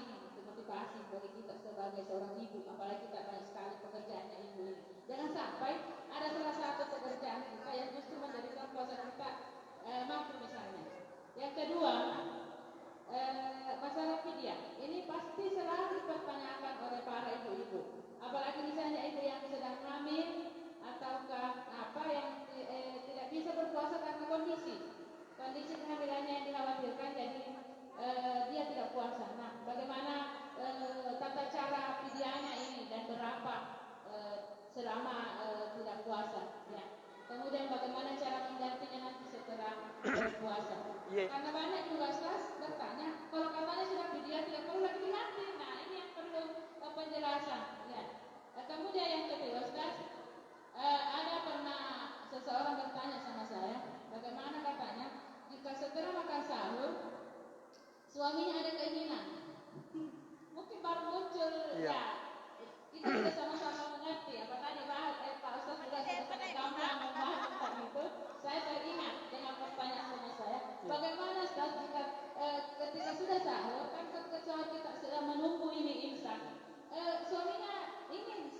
bagi kita sebagai seorang ibu, apalagi kita banyak sekali pekerjaannya ibu ini. Jangan sampai ada salah satu pekerjaan kita yang justru menjadikan puasa kita mampu misalnya. Yang kedua, masalah fidyah. Ini pasti selalu dipertanyakan oleh para ibu-ibu. Apalagi misalnya ibu yang sedang hamil ataukah apa yang tidak bisa berpuasa karena kondisi kehamilannya yang dikhawatirkan, jadi dia tidak puasa. Nah, bagaimana tata cara fidyahnya ini dan berapa selama tidak puasa? Ya. Kemudian bagaimana cara menggantinya nanti setelah puasa? Yeah. Karena banyak juga Ustaz bertanya, kalau katanya sudah fidyah tidak perlu lagi diganti. Nah, ini yang perlu penjelasan. Ya. Kemudian yang kedua Ustaz, ada pernah seseorang bertanya sama saya, bagaimana katanya jika setelah makan sahur suaminya ada keinginan, mungkin baru muncul. Ya, kita sudah sama-sama mengerti apa tadi Pak Ustaz sudah sangat gampang membahas tentang itu. Saya teringat dengan pertanyaan sama saya, bagaimana Ustaz jika ketika sudah sahur, kan ketika kita sedang menunggu ini imsak, suaminya ingin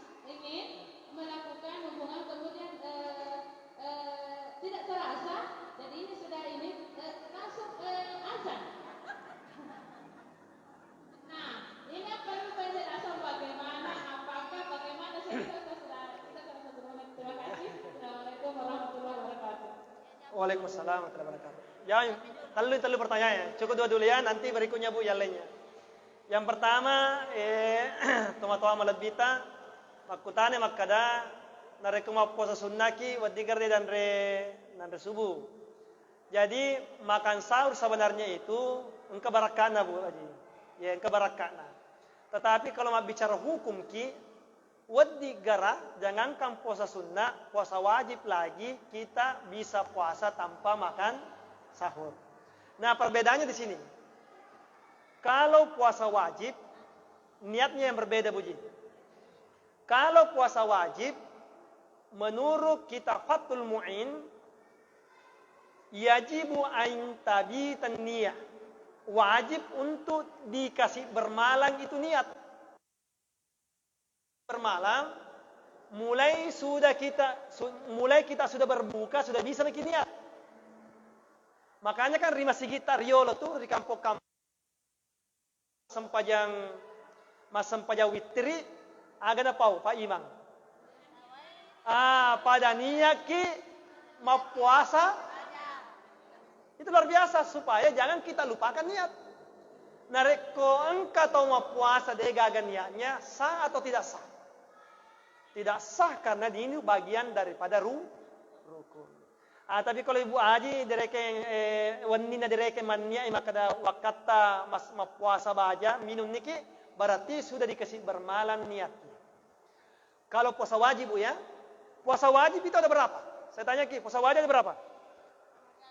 melakukan hubungan, kemudian tidak terasa, jadi ini sudah langsung azan. Nah, ini perlu penjelasan bagaimana, bagaimana kita sudah menit. Terima kasih. Assalamualaikum warahmatullahi wabarakatuh. Waalaikumsalam warahmatullahi wabarakatuh. Ya, terlalu pertanyaan. Cukup dua dulu ya, nanti berikutnya Bu yang lainnya. Yang pertama, toma-toma malabita, makutane makada, narekuma puasa sunnaki, wadigarde dan re subuh. Jadi makan sahur sebenarnya itu engkau barakana Bu Haji. Ya, engkau barakana. Tetapi kalau mau bicara hukum ki, wadi gara, jangankan puasa sunnah, puasa wajib lagi kita bisa puasa tanpa makan sahur. Nah, perbedaannya di sini. Kalau puasa wajib, niatnya yang berbeda Buji. Kalau puasa wajib, menurut kitab Fathul Mu'in, yajibu ain tabitan niyah. Wajib untuk dikasih bermalam itu niat. Bermalam, mulai kita sudah berbuka, sudah bisa bikin niat. Makanya kan Rima Sigita Riolo tuh di kampung-kampung sempajang witri agak pau Pak Imam. Pada niat ki mau puasa itu luar biasa, supaya jangan kita lupakan niat. Nareko engkau tahu mau puasa dia gagal niatnya, sah atau tidak sah? Tidak sah karena ini bagian daripada rukun. Tapi kalau Ibu Haji dereke wanina dereke mania makada wakata mas puasa baja minum niki berarti sudah dikasih bermalam niatnya. Kalau puasa wajib Bu ya, Puasa wajib itu ada berapa? Saya tanya Ki, puasa wajib ada berapa?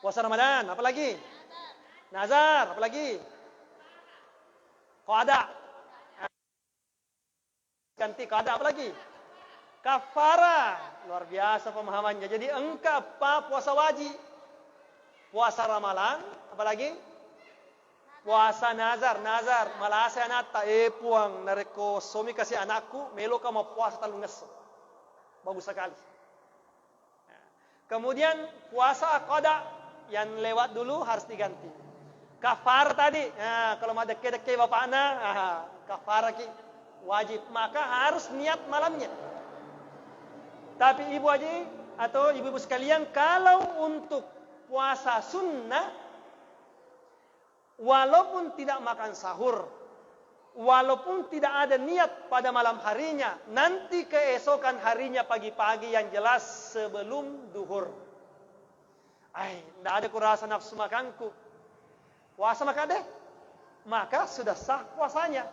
Puasa Ramadan, apa lagi? Nazar, apa lagi? Qada. Ganti qada, apa lagi? Kafara. Luar biasa pemahamannya. Jadi engkau apa puasa wajib? Puasa Ramalan, apa lagi? Puasa nazar, malasa anata, puang nareko suami kasih anakku, melo ka mau puasa talung ngeso. Bagus sekali. Kemudian puasa qada yang lewat dulu harus diganti. Kafar tadi, kalau mau deke-deke bapak anak, kafar ki wajib, maka harus niat malamnya. Tapi ibu haji atau ibu-ibu sekalian, kalau untuk puasa sunnah, walaupun tidak makan sahur, walaupun tidak ada niat pada malam harinya, nanti keesokan harinya pagi-pagi yang jelas sebelum duhur. Tidak ada kurasa nafsu makanku. Puasa maka deh, maka sudah sah puasanya.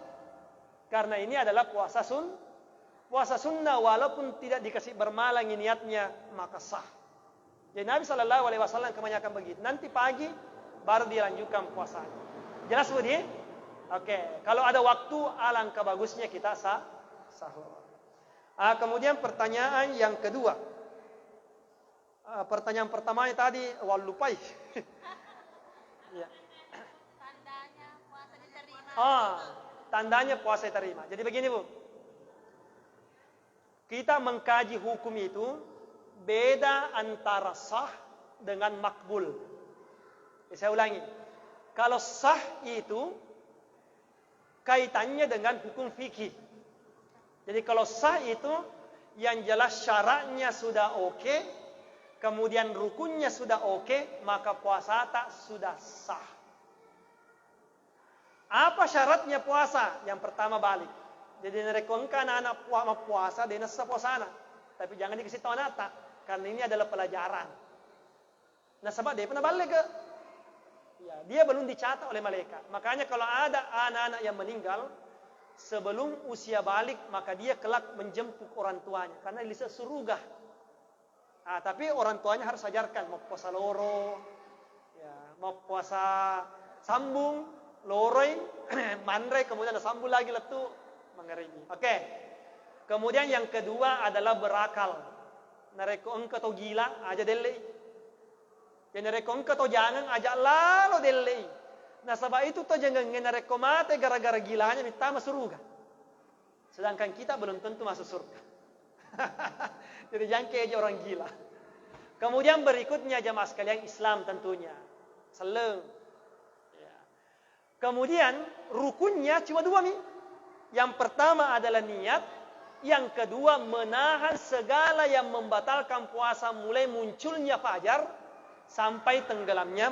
Karena ini adalah puasa sunnah walaupun tidak dikasih bermalangi niatnya, maka sah. Jadi Nabi SAW kebanyakan begitu. Nanti pagi baru dilanjutkan puasanya. Jelas Budi? Oke. Kalau ada waktu, alangkah bagusnya kita sahur. Kemudian pertanyaan yang kedua. Pertanyaan pertamanya tadi, lupai. Ya. Tandanya puasa diterima. Tandanya puasa diterima. Jadi begini Bu. Kita mengkaji hukum itu beda antara sah dengan makbul. Saya ulangi. Kalau sah itu kaitannya dengan hukum fikih. Jadi kalau sah itu yang jelas syaratnya sudah oke, kemudian rukunnya sudah oke, maka puasa tak sudah sah. Apa syaratnya puasa? Yang pertama balik. Jadi nerekonkan anak puasa dia nasa puasa anak. Tapi jangan dikasih tahu anak tak, karena ini adalah pelajaran. Nah sebab dia pernah balik ke, ya, dia belum dicatat oleh malaikat. Makanya kalau ada anak-anak yang meninggal sebelum usia balik, maka dia kelak menjemput orang tuanya karena lisa surga. Tapi orang tuanya harus ajarkan mau puasa loro, ya, mau puasa sambung, loroi, mandrai, kemudian ada sambung lagi letu, mengeringi. Oke. Kemudian yang kedua adalah berakal. Nareko engkau atau gila aja delei. Jadi nareko engkau atau jangan aja lalu delei. Nah sebab itu tuh jangan nareko mate gara-gara gilanya minta masuk surga. Sedangkan kita belum tentu masuk surga. Jadi jangan kayak orang gila. Kemudian berikutnya jamaah sekalian Islam tentunya. Salam. Ya. Kemudian rukunnya cuma dua Mi. Yang pertama adalah niat, yang kedua menahan segala yang membatalkan puasa mulai munculnya fajar sampai tenggelamnya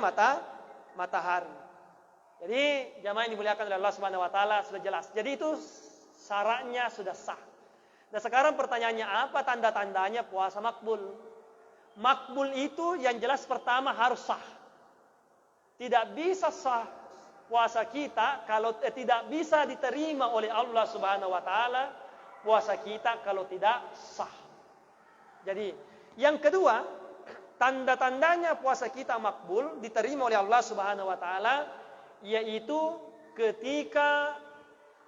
matahari. Jadi jamaah yang dimuliakan oleh Allah Subhanahu wa taala sudah jelas. Jadi itu syaratnya sudah sah. Nah sekarang pertanyaannya apa tanda-tandanya puasa makbul? Makbul itu yang jelas pertama harus sah. Tidak bisa sah puasa kita kalau tidak bisa diterima oleh Allah Subhanahu wa taala, puasa kita kalau tidak sah. Jadi, yang kedua, tanda-tandanya puasa kita makbul diterima oleh Allah Subhanahu wa taala yaitu ketika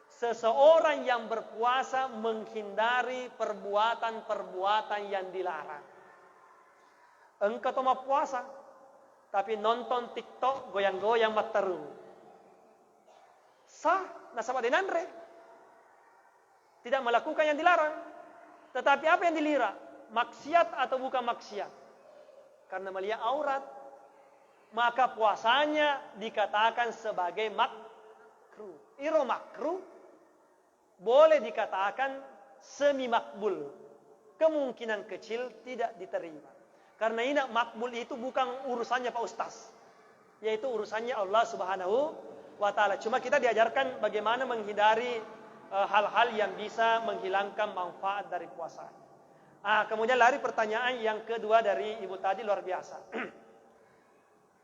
seseorang yang berpuasa menghindari perbuatan-perbuatan yang dilarang. Engkau tuh mau puasa, tapi nonton TikTok goyang-goyang mataru. Sah, nasabah denandre. Tidak melakukan yang dilarang. Tetapi apa yang dilihat? Maksiat atau bukan maksiat? Karena melihat aurat. Maka puasanya dikatakan sebagai makruh. Iro makruh boleh dikatakan semi makbul. Kemungkinan kecil tidak diterima. Karena ini makbul itu bukan urusannya Pak Ustaz. Yaitu urusannya Allah Subhanahu wa ta'ala. Cuma kita diajarkan bagaimana menghindari hal-hal yang bisa menghilangkan manfaat dari puasa. Kemudian lari pertanyaan yang kedua dari ibu tadi luar biasa.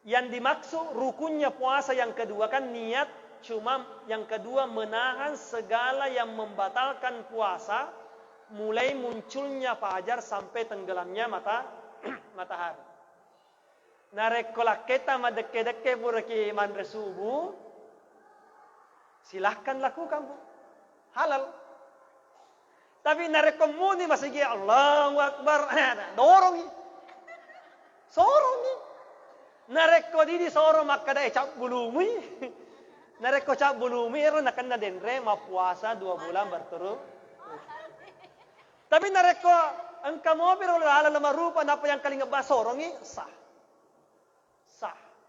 Yang dimaksud rukunnya puasa yang kedua kan niat, cuma yang kedua menahan segala yang membatalkan puasa mulai munculnya fajar sampai tenggelamnya matahari. Narekola kita madeke-deke buraki mandre subuh, silahkan lakukan bu, halal. Tapi narekomuni masih Allahu Akbar, dorong, sorong. Nareko di sorong makada cap bulumi, nareko cap bulumi ero nakan na denre mapuasa 2 bulan berturut. Tapi nareko engkau mau biro ala lama rupa apa yang kali ngebahas sorongi sah.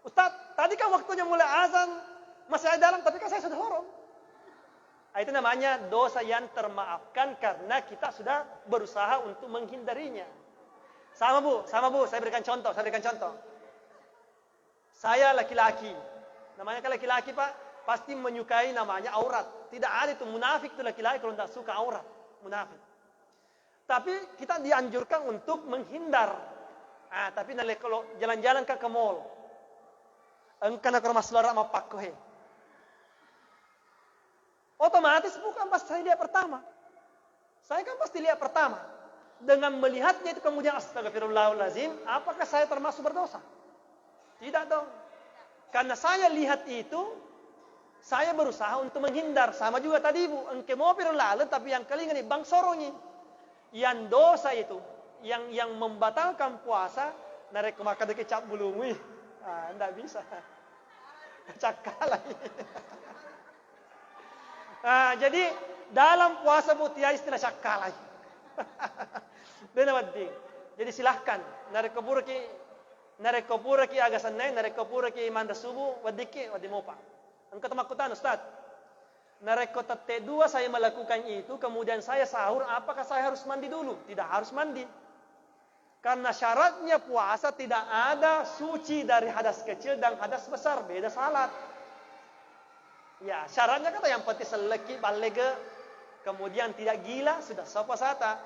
Ustaz, tadi kan waktunya mulai azan masih ada dalam, tapi kan saya sudah sorong. Itu namanya dosa yang termaafkan karena kita sudah berusaha untuk menghindarinya. Sama bu, saya berikan contoh. Saya laki-laki, namanya kan laki-laki pak, pasti menyukai namanya aurat. Tidak ada itu munafik itu laki-laki kalau tidak suka aurat, munafik. Tapi kita dianjurkan untuk menghindar. Tapi kalau jalan-jalan ke mall, engkau nak rumah selera mau pakai. Otomatis bukan pas saya lihat pertama. Saya kan pasti lihat pertama. Dengan melihatnya itu kemudian astagfirullahalazim, apakah saya termasuk berdosa? Tidak dong. Karena saya lihat itu, saya berusaha untuk menghindar. Sama juga tadi bu, engkau mau lalu tapi yang kali ini bang sorongi. Yang dosa itu, yang membatalkan puasa, narek makan kecap bulumi. Tidak bisa. Cakal lagi. Jadi dalam puasa tiada istilah cakal lagi. Jadi silahkan narek kopura ki agak seneng, narek kopura ki manda subuh, wadiki wadimopa. Engkau temakutan Ustaz. Narek tete 2 saya melakukan itu, kemudian saya sahur, apakah saya harus mandi dulu? Tidak harus mandi. Karena syaratnya puasa tidak ada suci dari hadas kecil dan hadas besar. Beda salat. Ya, syaratnya kata yang penting seleki balege, kemudian tidak gila, sudah sopa sata.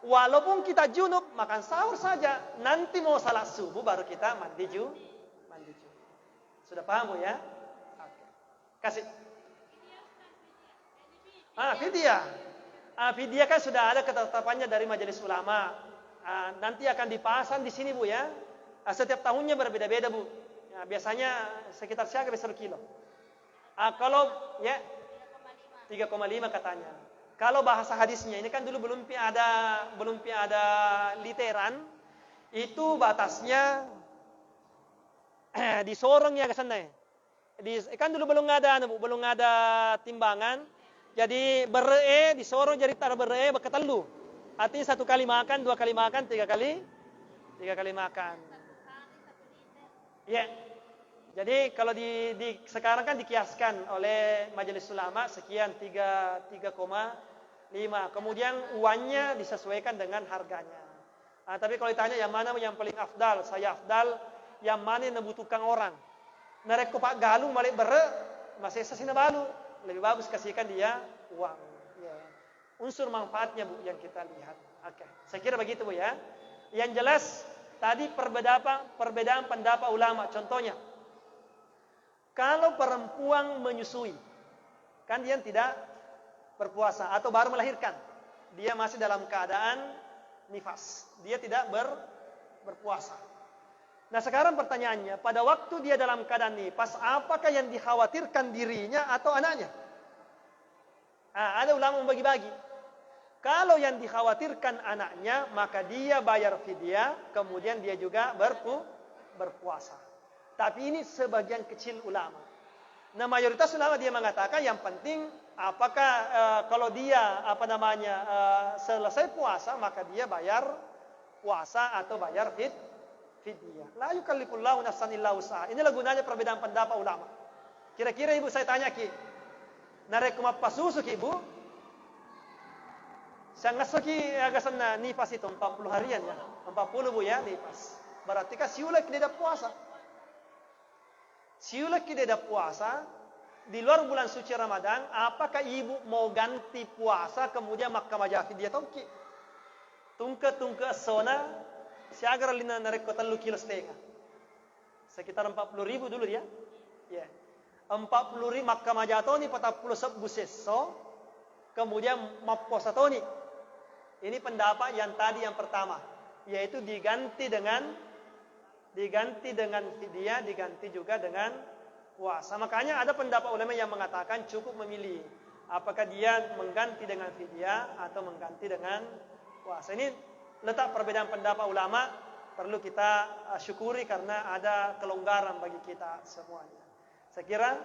Walaupun kita junub, makan sahur saja. Nanti mau salat subuh baru kita mandi junub. Sudah paham bu ya? Oke. Kasih. Fidyah. Fidyah kan sudah ada ketetapannya dari majelis ulama. Nanti akan dipasang di sini bu ya. Setiap tahunnya berbeda-beda bu. Ya, biasanya sekitar 1 kilo. Kalau ya 3,5 katanya. Kalau bahasa hadisnya ini kan dulu belum ada literan, itu batasnya disorong ya ke sana. Kan dulu belum ada timbangan. Jadi bere disorong jadi tar bere beketelu. Artinya 1 kali makan, 2 kali makan, 3 kali makan. Ya. Jadi kalau sekarang kan dikiaskan oleh majelis ulama sekian 3,5. Kemudian uangnya disesuaikan dengan harganya. Tapi kalau ditanya yang mana yang paling afdal, saya afdal yang mana yang membutuhkan orang. Narek Pak Galung balik masih sesina balu. Lebih bagus kasihkan dia uang. Ya. Unsur manfaatnya bu yang kita lihat. Oke, saya kira begitu bu ya. Yang jelas tadi perbedaan pendapat ulama. Contohnya, kalau perempuan menyusui, kan dia tidak berpuasa atau baru melahirkan, dia masih dalam keadaan nifas, dia tidak berpuasa. Nah sekarang pertanyaannya, pada waktu dia dalam keadaan nifas, apakah yang dikhawatirkan dirinya atau anaknya? Ada ulama membagi-bagi. Kalau yang dikhawatirkan anaknya, maka dia bayar fidyah, kemudian dia juga berpuasa. Tapi ini sebagian kecil ulama. Nah mayoritas ulama dia mengatakan yang penting apakah kalau dia selesai puasa maka dia bayar puasa atau bayar fidyah. La yukallifullahu nafsan illa wus'aha. Inilah gunanya perbedaan pendapat ulama. Kira-kira ibu saya tanya ki, narek mapasusu ki ibu, saya ngasuki agasan nifas itu 40 harian ya, 40 bu ya nifas. Berarti kan siulek dia dah puasa. Siulek dia dah puasa di luar bulan suci Ramadan, apakah ibu mau ganti puasa kemudian makam aja dia toki? Tungke sona siagar lina narek kota lu kilo setengah. Sekitar 40.000 dulu dia. Ya. 40.000 makam aja toni 40 buseso. Kemudian maposa toni. Ini pendapat yang tadi yang pertama, yaitu diganti dengan fidyah, diganti juga dengan puasa. Makanya ada pendapat ulama yang mengatakan cukup memilih apakah dia mengganti dengan fidyah atau mengganti dengan puasa. Ini letak perbedaan pendapat ulama, perlu kita syukuri karena ada kelonggaran bagi kita semuanya. Saya kira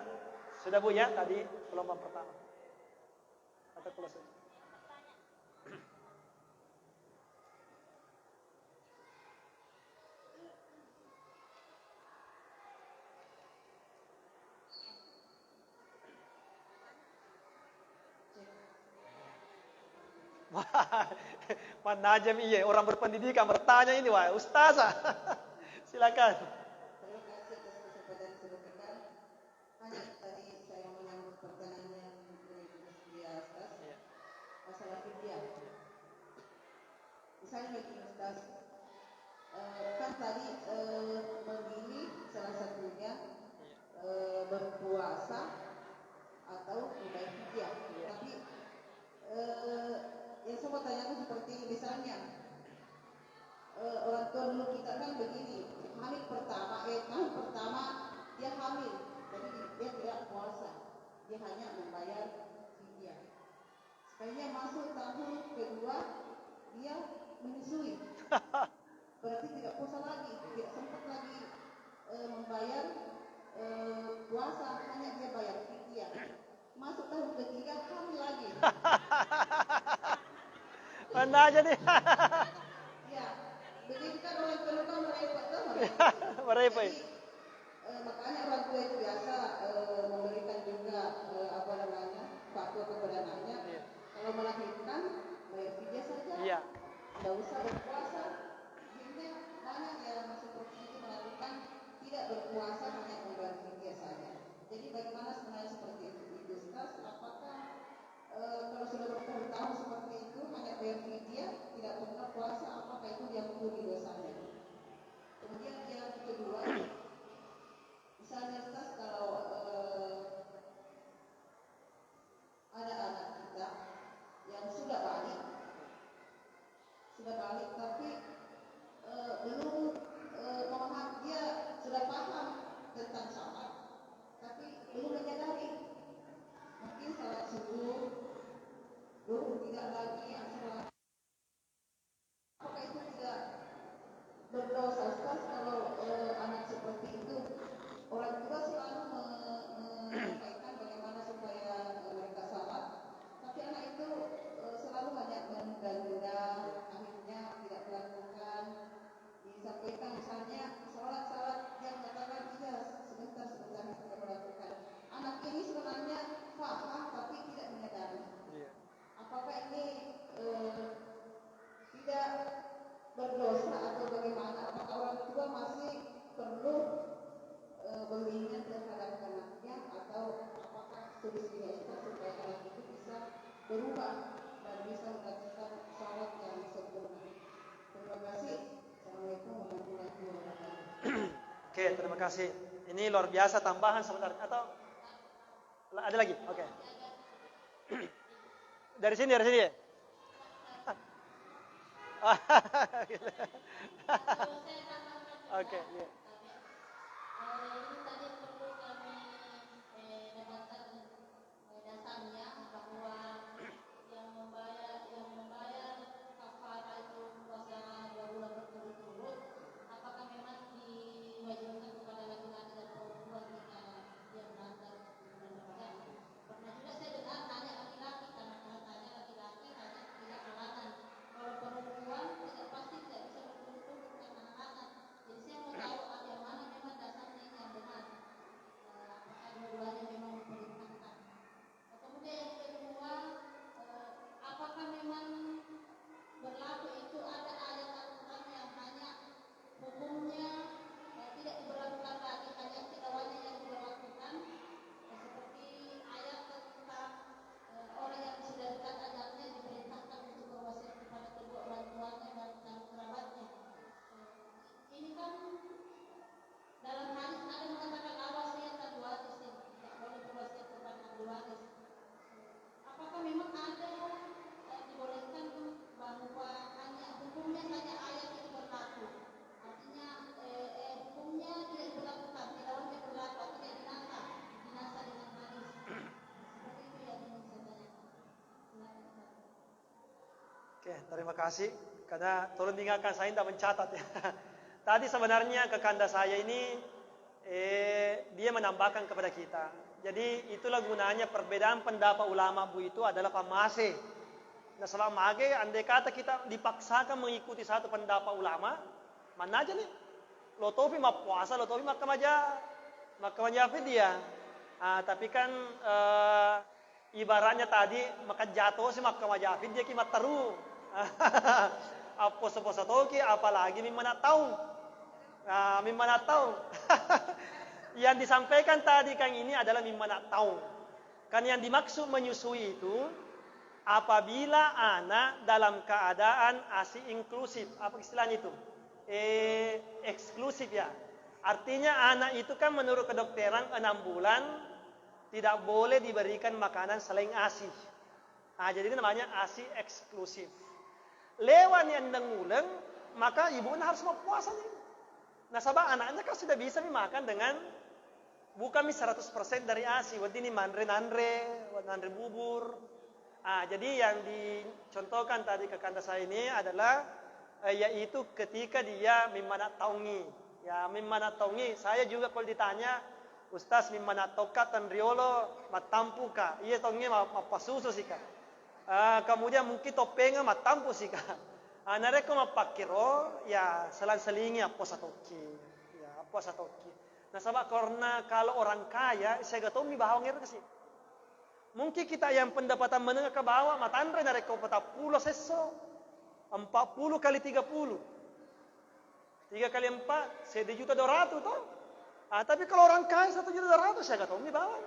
sudah Bu ya tadi gelombang pertama. Atau close. Pak Najem iya, orang berpendidikan bertanya ini wah, ustazah. Silakan. Terima kasih atas kesempatan sebentar. Hanya tadi saya menyambut pertanyaan yang Ustaz masalah fidyah. Misalnya begini Ustaz, kan tadi memilih salah satunya berpuasa atau membayar fidyah. Tapi yang saya mau tanyakan seperti misalnya orang tua dulu kita kan begini, tahun pertama dia hamil, jadi dia tidak puasa, dia hanya membayar fidyah. Sekalinya masuk tahun kedua dia menyusui, berarti tidak puasa lagi, tidak sempat lagi membayar puasa, hanya dia bayar fidyah. Masuk tahun ketiga hamil lagi. Mana aja nih? Ya, begitu kan orang tua kan merepot tuh. Merepot. Jadi, makanya orang tua itu biasa memberikan juga fatwa kepada anaknya. Kalau melahirkan bayar fidyah saja. Iya. Tidak usah berpuasa. Akhirnya banyak yang seperti itu melakukan tidak berpuasa hanya membayar fidyah saja. Jadi bagaimana sebenarnya seperti itu Ustaz? Apakah kalau sudah bertahun-tahun seperti itu hanya bayar fidyah, tidak pernah puasa, apakah itu diampuni dosanya? Kemudian yang kedua, misalnya Ustaz kalau ada anak kita yang sudah balik tapi belum dia sudah paham tentang salat, tapi belum menyadari. Mungkin salat subuh belum tidak lagi asal. Apakah itu tidak berdosa Ustaz kalau anak seperti itu? Orang tua selalu menyampaikan bagaimana supaya mereka salat, tapi anak itu selalu banyak menunda, akhirnya tidak melakukan. Disampaikan misalnya salat yang mengatakan iya sebentar tidak melakukan. Anak ini sebenarnya paham tapi tidak menyadari. Apakah ini tidak berdosa atau bagaimana? Apakah orang tua masih perlu mengingat terhadap anaknya atau apakah solusinya itu supaya anak itu bisa berubah dan bisa melakukan salat yang sempurna? Terima kasih. Assalamualaikum warahmatullahi wabarakatuh. Oke, terima kasih. Ini luar biasa tambahan sebenarnya atau ada lagi? Oke. Dari sini ya. Oke, ya. Ini tadi perlu kami dapatkan dasarnya bahwa yang membayar kafarah itu puasa 2 bulan berturut-turut, apakah memang diwajibkan kepada laki-laki dan perempuan jika dia melanggar bulan Ramadan? Pernah juga saya dengar hanya laki-laki, karena kalau tanya laki-laki hanya tidak halangan. Kalau perempuan tidak pasti tidak bisa berturut-turut karena halangan. Jadi saya mau tahu yang mana memang dasarnya ini yang benar. Oke, terima kasih. Karena tolong diingatkan, saya tidak mencatat ya. Tadi sebenarnya kekanda saya ini dia menambahkan kepada kita. Jadi itulah gunanya perbedaan pendapat ulama Bu itu adalah pamase. Nah selama mage andai kata kita dipaksakan mengikuti satu pendapat ulama, mana aja nih? Lotofi mah puasa, lotofi mah kamaja dia. Tapi kan ibaratnya tadi maka jatuh sih maka kamaja dia kimat teru. Apa seposa toki apalagi mimana tahu. Mimana tahu. Yang disampaikan tadi kan ini adalah mimana tahu. Kan yang dimaksud menyusui itu apabila anak dalam keadaan ASI inklusif. Apa istilahnya itu? Eksklusif ya. Artinya anak itu kan menurut kedokteran 6 bulan tidak boleh diberikan makanan selain ASI. Jadi ini namanya ASI eksklusif. Lewat yang ngulang, maka ibunya harus mau puasa nih. Nah sebab anaknya kan sudah bisa makan dengan bukan 100% dari ASI. Waktu ini nandre bubur. Jadi yang dicontohkan tadi ke kanda saya ini adalah yaitu ketika dia mimana taungi. Ya mimana taungi. Saya juga kalau ditanya, Ustaz mimana tokat dan riolo matampu ka. Iya taungi mapasusu sih ka. Kemudian mungkin topengnya matampu sih ka. Nareko mapakiro ya selang-selingi apa satoki. Ya apa satoki. Nah sebab karena kalau orang kaya saya gak tahu mi bahawang itu sih. Mungkin kita yang pendapatan menengah ke bawah matandre nareko 40 seso. 40 kali 30. 3 kali 4 1.200.000 toh. Tapi kalau orang kaya 1.200.000 saya gak tahu mi bahawang.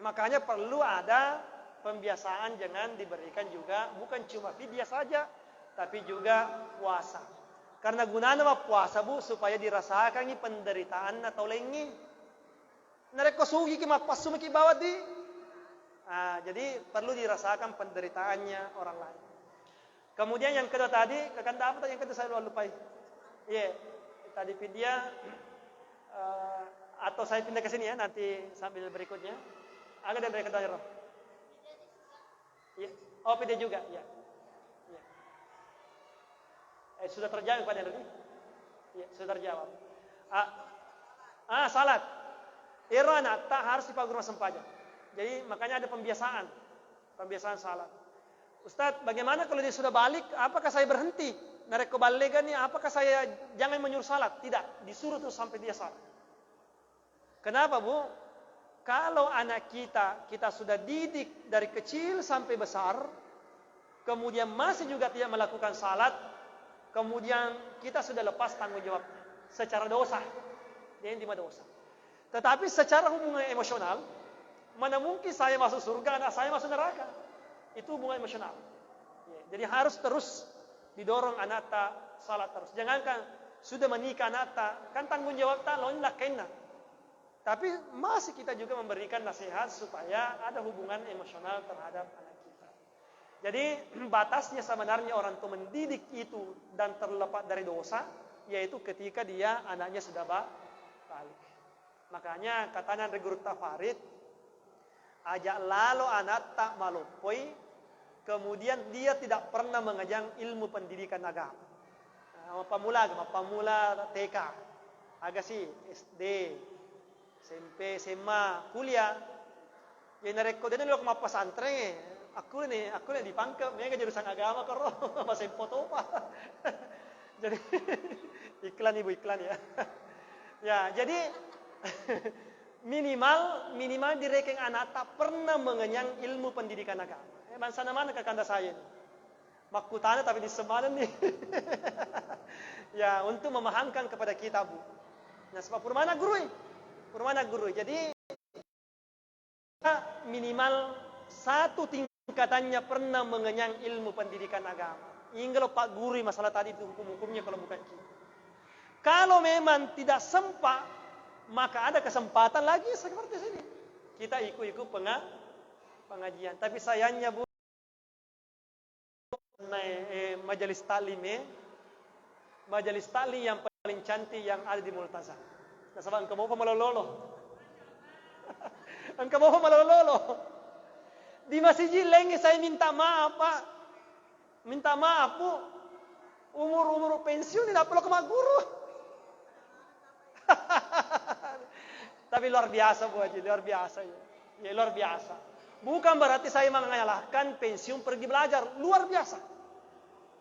Makanya perlu ada pembiasaan jangan diberikan juga bukan cuma fidyah saja tapi juga puasa. Karena gunanya puasa Bu supaya dirasakan ini penderitaan atau lengi. Nareko sugi ki mapasu ki bawah di. Jadi perlu dirasakan penderitaannya orang lain. Kemudian yang kedua tadi, kekanda apa yang kedua saya lupa. Iya, tadi fidyah atau saya pindah ke sini ya nanti sambil berikutnya. Agak dari kedua ya. Ya. Oh, fidyah juga, ya. Sudah terjawab pada ini? Ya, sudah terjawab. Salat. Irana tak harus dipakai rumah sempaja. Jadi makanya ada pembiasaan salat. Ustadz, bagaimana kalau dia sudah balik? Apakah saya berhenti? Nareko balegan nih, apakah saya jangan menyuruh salat? Tidak, disuruh terus sampai dia salat. Kenapa Bu? Kalau anak kita sudah didik dari kecil sampai besar, kemudian masih juga tidak melakukan salat, kemudian kita sudah lepas tanggung jawab secara dosa. Dia intinya dosa. Tetapi secara hubungan emosional, mana mungkin saya masuk surga, anak saya masuk neraka. Itu hubungan emosional. Jadi harus terus didorong anak tak salat terus. Jangankan sudah menikah anak tak, kan tanggung jawab tak lain lah kena. Tapi masih kita juga memberikan nasihat supaya ada hubungan emosional terhadap anak kita. Jadi batasnya sebenarnya orang tua mendidik itu dan terlepas dari dosa, yaitu ketika dia anaknya sudah balik. Makanya katanya Guru Tafarid, ajak lalu anak tak malupoi, kemudian dia tidak pernah mengajar ilmu pendidikan agama. Pamula TK, agak sih SD, SMP, SMA, kuliah. Yang nareko dia nilok mapa santren. Aku nih dipangkep, mereka jurusan agama karo bahasa foto apa. Jadi iklan ya. Ya, jadi minimal direkeng anak tak pernah mengenyang ilmu pendidikan agama. Bangsa mana ke kanda saya ini? Makutana tapi di semalam nih. Ya, untuk memahamkan kepada kita Bu. Nah, sebab purmana guru. Jadi minimal satu tingkatannya pernah mengenyang ilmu pendidikan agama. Hingga Pak Guru masalah tadi itu hukum-hukumnya kalau bukan kita. Kalau memang tidak sempat, maka ada kesempatan lagi seperti sini. Kita ikut pengajian. Tapi sayangnya Bu, majelis taklim yang paling cantik yang ada di Multazam. Nah, sebab engkau mau malololo. Engkau mau malololo. Di masjid lengi saya minta maaf Pak. Minta maaf Bu, umur pensiun tidak perlu ke guru. Tapi luar biasa Bu Haji, luar biasa ya. Ya luar biasa. Bukan berarti saya menyalahkan pensiun pergi belajar, luar biasa.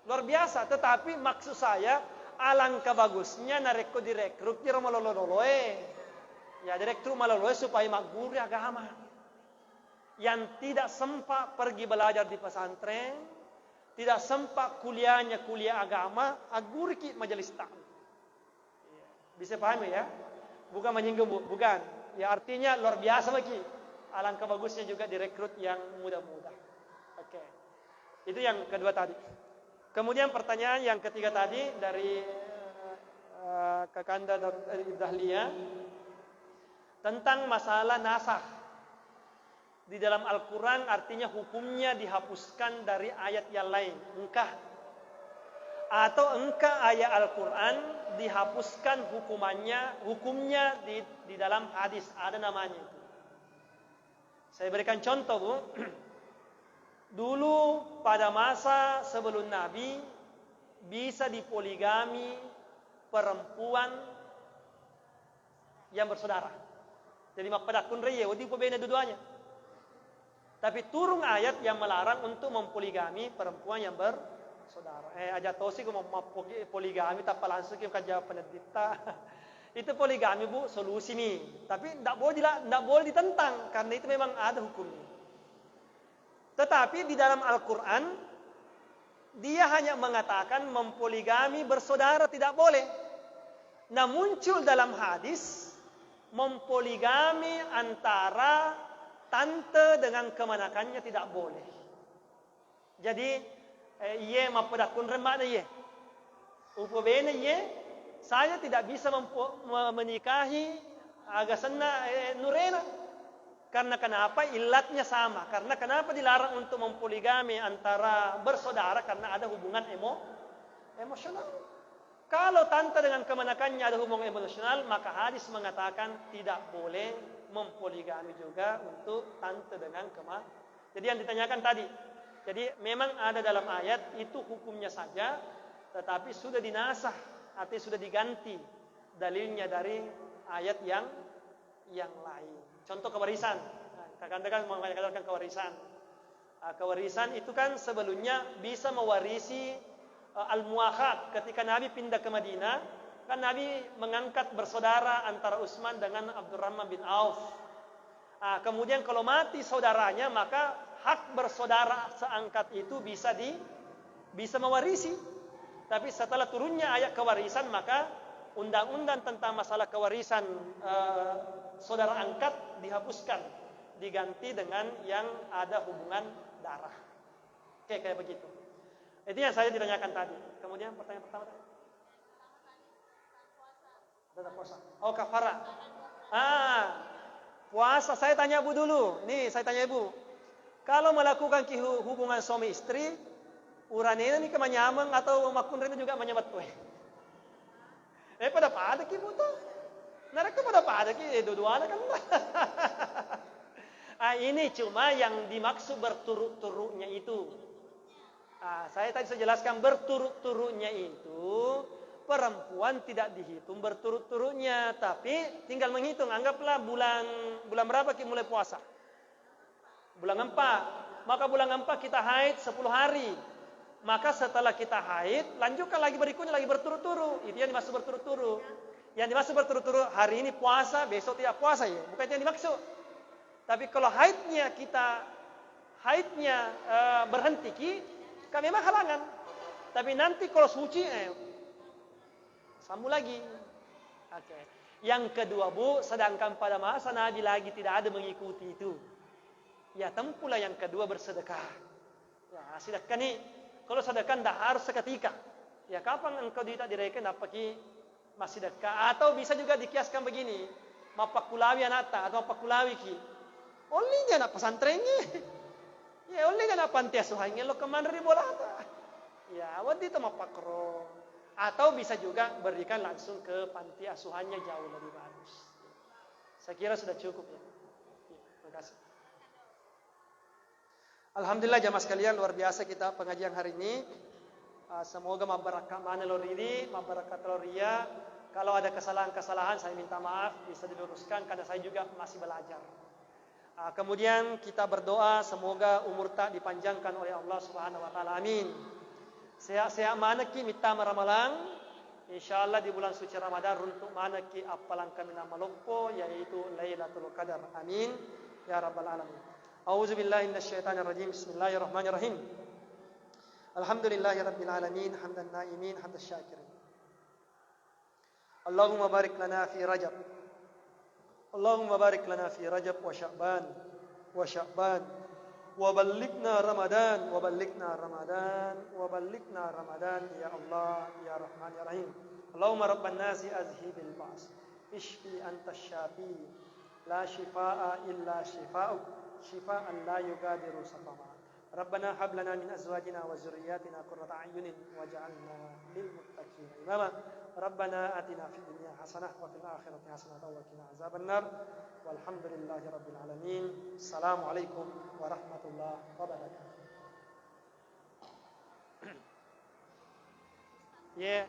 Luar biasa, tetapi maksud saya alangkah bagusnya nareko direkrut kira malololoe. Ya direkrut maloloe supaya guru agama. Yang tidak sempat pergi belajar di pesantren, tidak sempat kuliahnya kuliah agama, guru ki majelis taklim. Bisa pahami ya? Bukan menyinggung Bu, bukan. Ya artinya luar biasa lagi. Alangkah bagusnya juga direkrut yang muda-muda. Oke. Itu yang kedua tadi. Kemudian pertanyaan yang ketiga tadi dari Kakanda Dahlia tentang masalah nasakh. Di dalam Al-Quran artinya hukumnya dihapuskan dari ayat yang lain. Engkah. Atau engkah ayat Al-Quran dihapuskan hukumnya di dalam hadis. Ada namanya itu. Saya berikan contoh Bu. Dulu pada masa sebelum Nabi bisa dipoligami perempuan yang bersaudara. Jadi mapadakun reye, wadi pebena dua-duanya. Tapi turun ayat yang melarang untuk mempoligami perempuan yang bersaudara. Aja tosi mau poligami tak langsung ke kerja penedita. Itu poligami Bu, solusi nih. Tapi tidak boleh ditentang karena itu memang ada hukumnya. Tetapi di dalam Al-Quran dia hanya mengatakan mempoligami bersaudara tidak boleh. Nah muncul dalam hadis mempoligami antara tante dengan kemanakannya tidak boleh. Jadi ia mapadakun remak dia. Upabene ia saya tidak bisa menikahi Agasana Nurena. Karena kenapa? Ilatnya sama. Karena kenapa dilarang untuk mempoligami antara bersaudara? Karena ada hubungan emosional. Kalau tante dengan kemanakannya ada hubungan emosional, maka hadis mengatakan tidak boleh mempoligami juga untuk tante dengan Jadi yang ditanyakan tadi. Jadi memang ada dalam ayat itu hukumnya saja, tetapi sudah dinasah. Artinya sudah diganti dalilnya dari ayat yang lain. Contoh kewarisan. Kakanda kan mengatakan kewarisan. Kewarisan itu kan sebelumnya bisa mewarisi al-muakhat. Ketika Nabi pindah ke Madinah, kan Nabi mengangkat bersaudara antara Utsman dengan Abdurrahman bin Auf. Kemudian kalau mati saudaranya, maka hak bersaudara seangkat itu bisa mewarisi. Tapi setelah turunnya ayat kewarisan, maka undang-undang tentang masalah kewarisan saudara angkat dihapuskan, diganti dengan yang ada hubungan darah. Oke, kayak begitu. Itu yang saya ditanyakan tadi. Kemudian pertanyaan pertama tadi. Tetap puasa. Oh, kafara. Puasa. Saya tanya Bu dulu. Nih, saya tanya Ibu. Kalau melakukan hubungan suami istri, uranena ni kemanyamang atau makunrena juga manyamat tuh. Pada ki buto. Nareka pada ki dua-duanya kan. Ini cuma yang dimaksud berturut-turutnya itu. Saya tadi jelaskan berturut-turutnya itu perempuan tidak dihitung berturut-turutnya, tapi tinggal menghitung. Anggaplah bulan berapa kita mulai puasa? Bulan 4. Maka bulan 4 kita haid 10 hari. Maka setelah kita haid, lanjutkan lagi berikutnya lagi berturut-turut. Itu yang dimaksud berturut-turut. Yang dimaksud berturut-turut, hari ini puasa, besok tidak puasa ya. Bukan itu yang dimaksud. Tapi kalau haidnya berhenti, kami memang halangan. Tapi nanti kalau suci, sambung lagi. Oke. Yang kedua Bu, sedangkan pada masa Nabi lagi tidak ada mengikuti itu. Ya tempuhlah yang kedua bersedekah. Ya sedekah ni. Kalau sedekah tidak harus seketika. Ya kapan engkau tidak direken dapat masih sedekah. Atau bisa juga dikiaskan begini. Mapakulawi anata atau mapakulawi ki. Only dia nak pesantrennya. Ya only dia nak panti asuhannya lo kemana ribola. Ya wadi itu mapakro. Atau bisa juga berikan langsung ke panti asuhannya jauh lebih bagus. Saya kira sudah cukup ya. Terima kasih. Alhamdulillah jamaah sekalian, luar biasa kita pengajian hari ini. Semoga mabarakah mana loriri, mabarakah loria. Kalau ada kesalahan-kesalahan saya minta maaf, bisa diluruskan karena saya juga masih belajar. Kemudian kita berdoa semoga umur tak dipanjangkan oleh Allah Subhanahu wa taala. Amin. Sehat-sehat mana ki minta maramalang. Insyaallah di bulan suci Ramadan untuk mana ki apalan kami nama lompo yaitu Lailatul Qadar. Amin ya rabbal alamin. A'udzu billahi minasyaitonir rajim. Bismillahirrahmanirrahim. Alhamdulillahirabbil alamin, hamdan naimin, hamdash syakirin. Allahumma barik lana fi Rajab. Allahumma barik lana fi Rajab wa Sya'ban wa ballighna Ramadan ya Allah ya Rahman ya Rahim. Allahumma rabban nasi azhibil ba's ishfi anta syafi la shifaa illa shifaa'uk shifaan la yugadiru saqama. Rabbana hab lana min azwajina wa zurriyyatina qurrata a'yunin waj'alna lil muttaqina imama. Rabbana atina fid dunya hasanah wa fil akhirati hasanah wa qina azabannar. Walhamdulillahi rabbil alamin. Assalamualaikum warahmatullahi wabarakatuh. Yeah.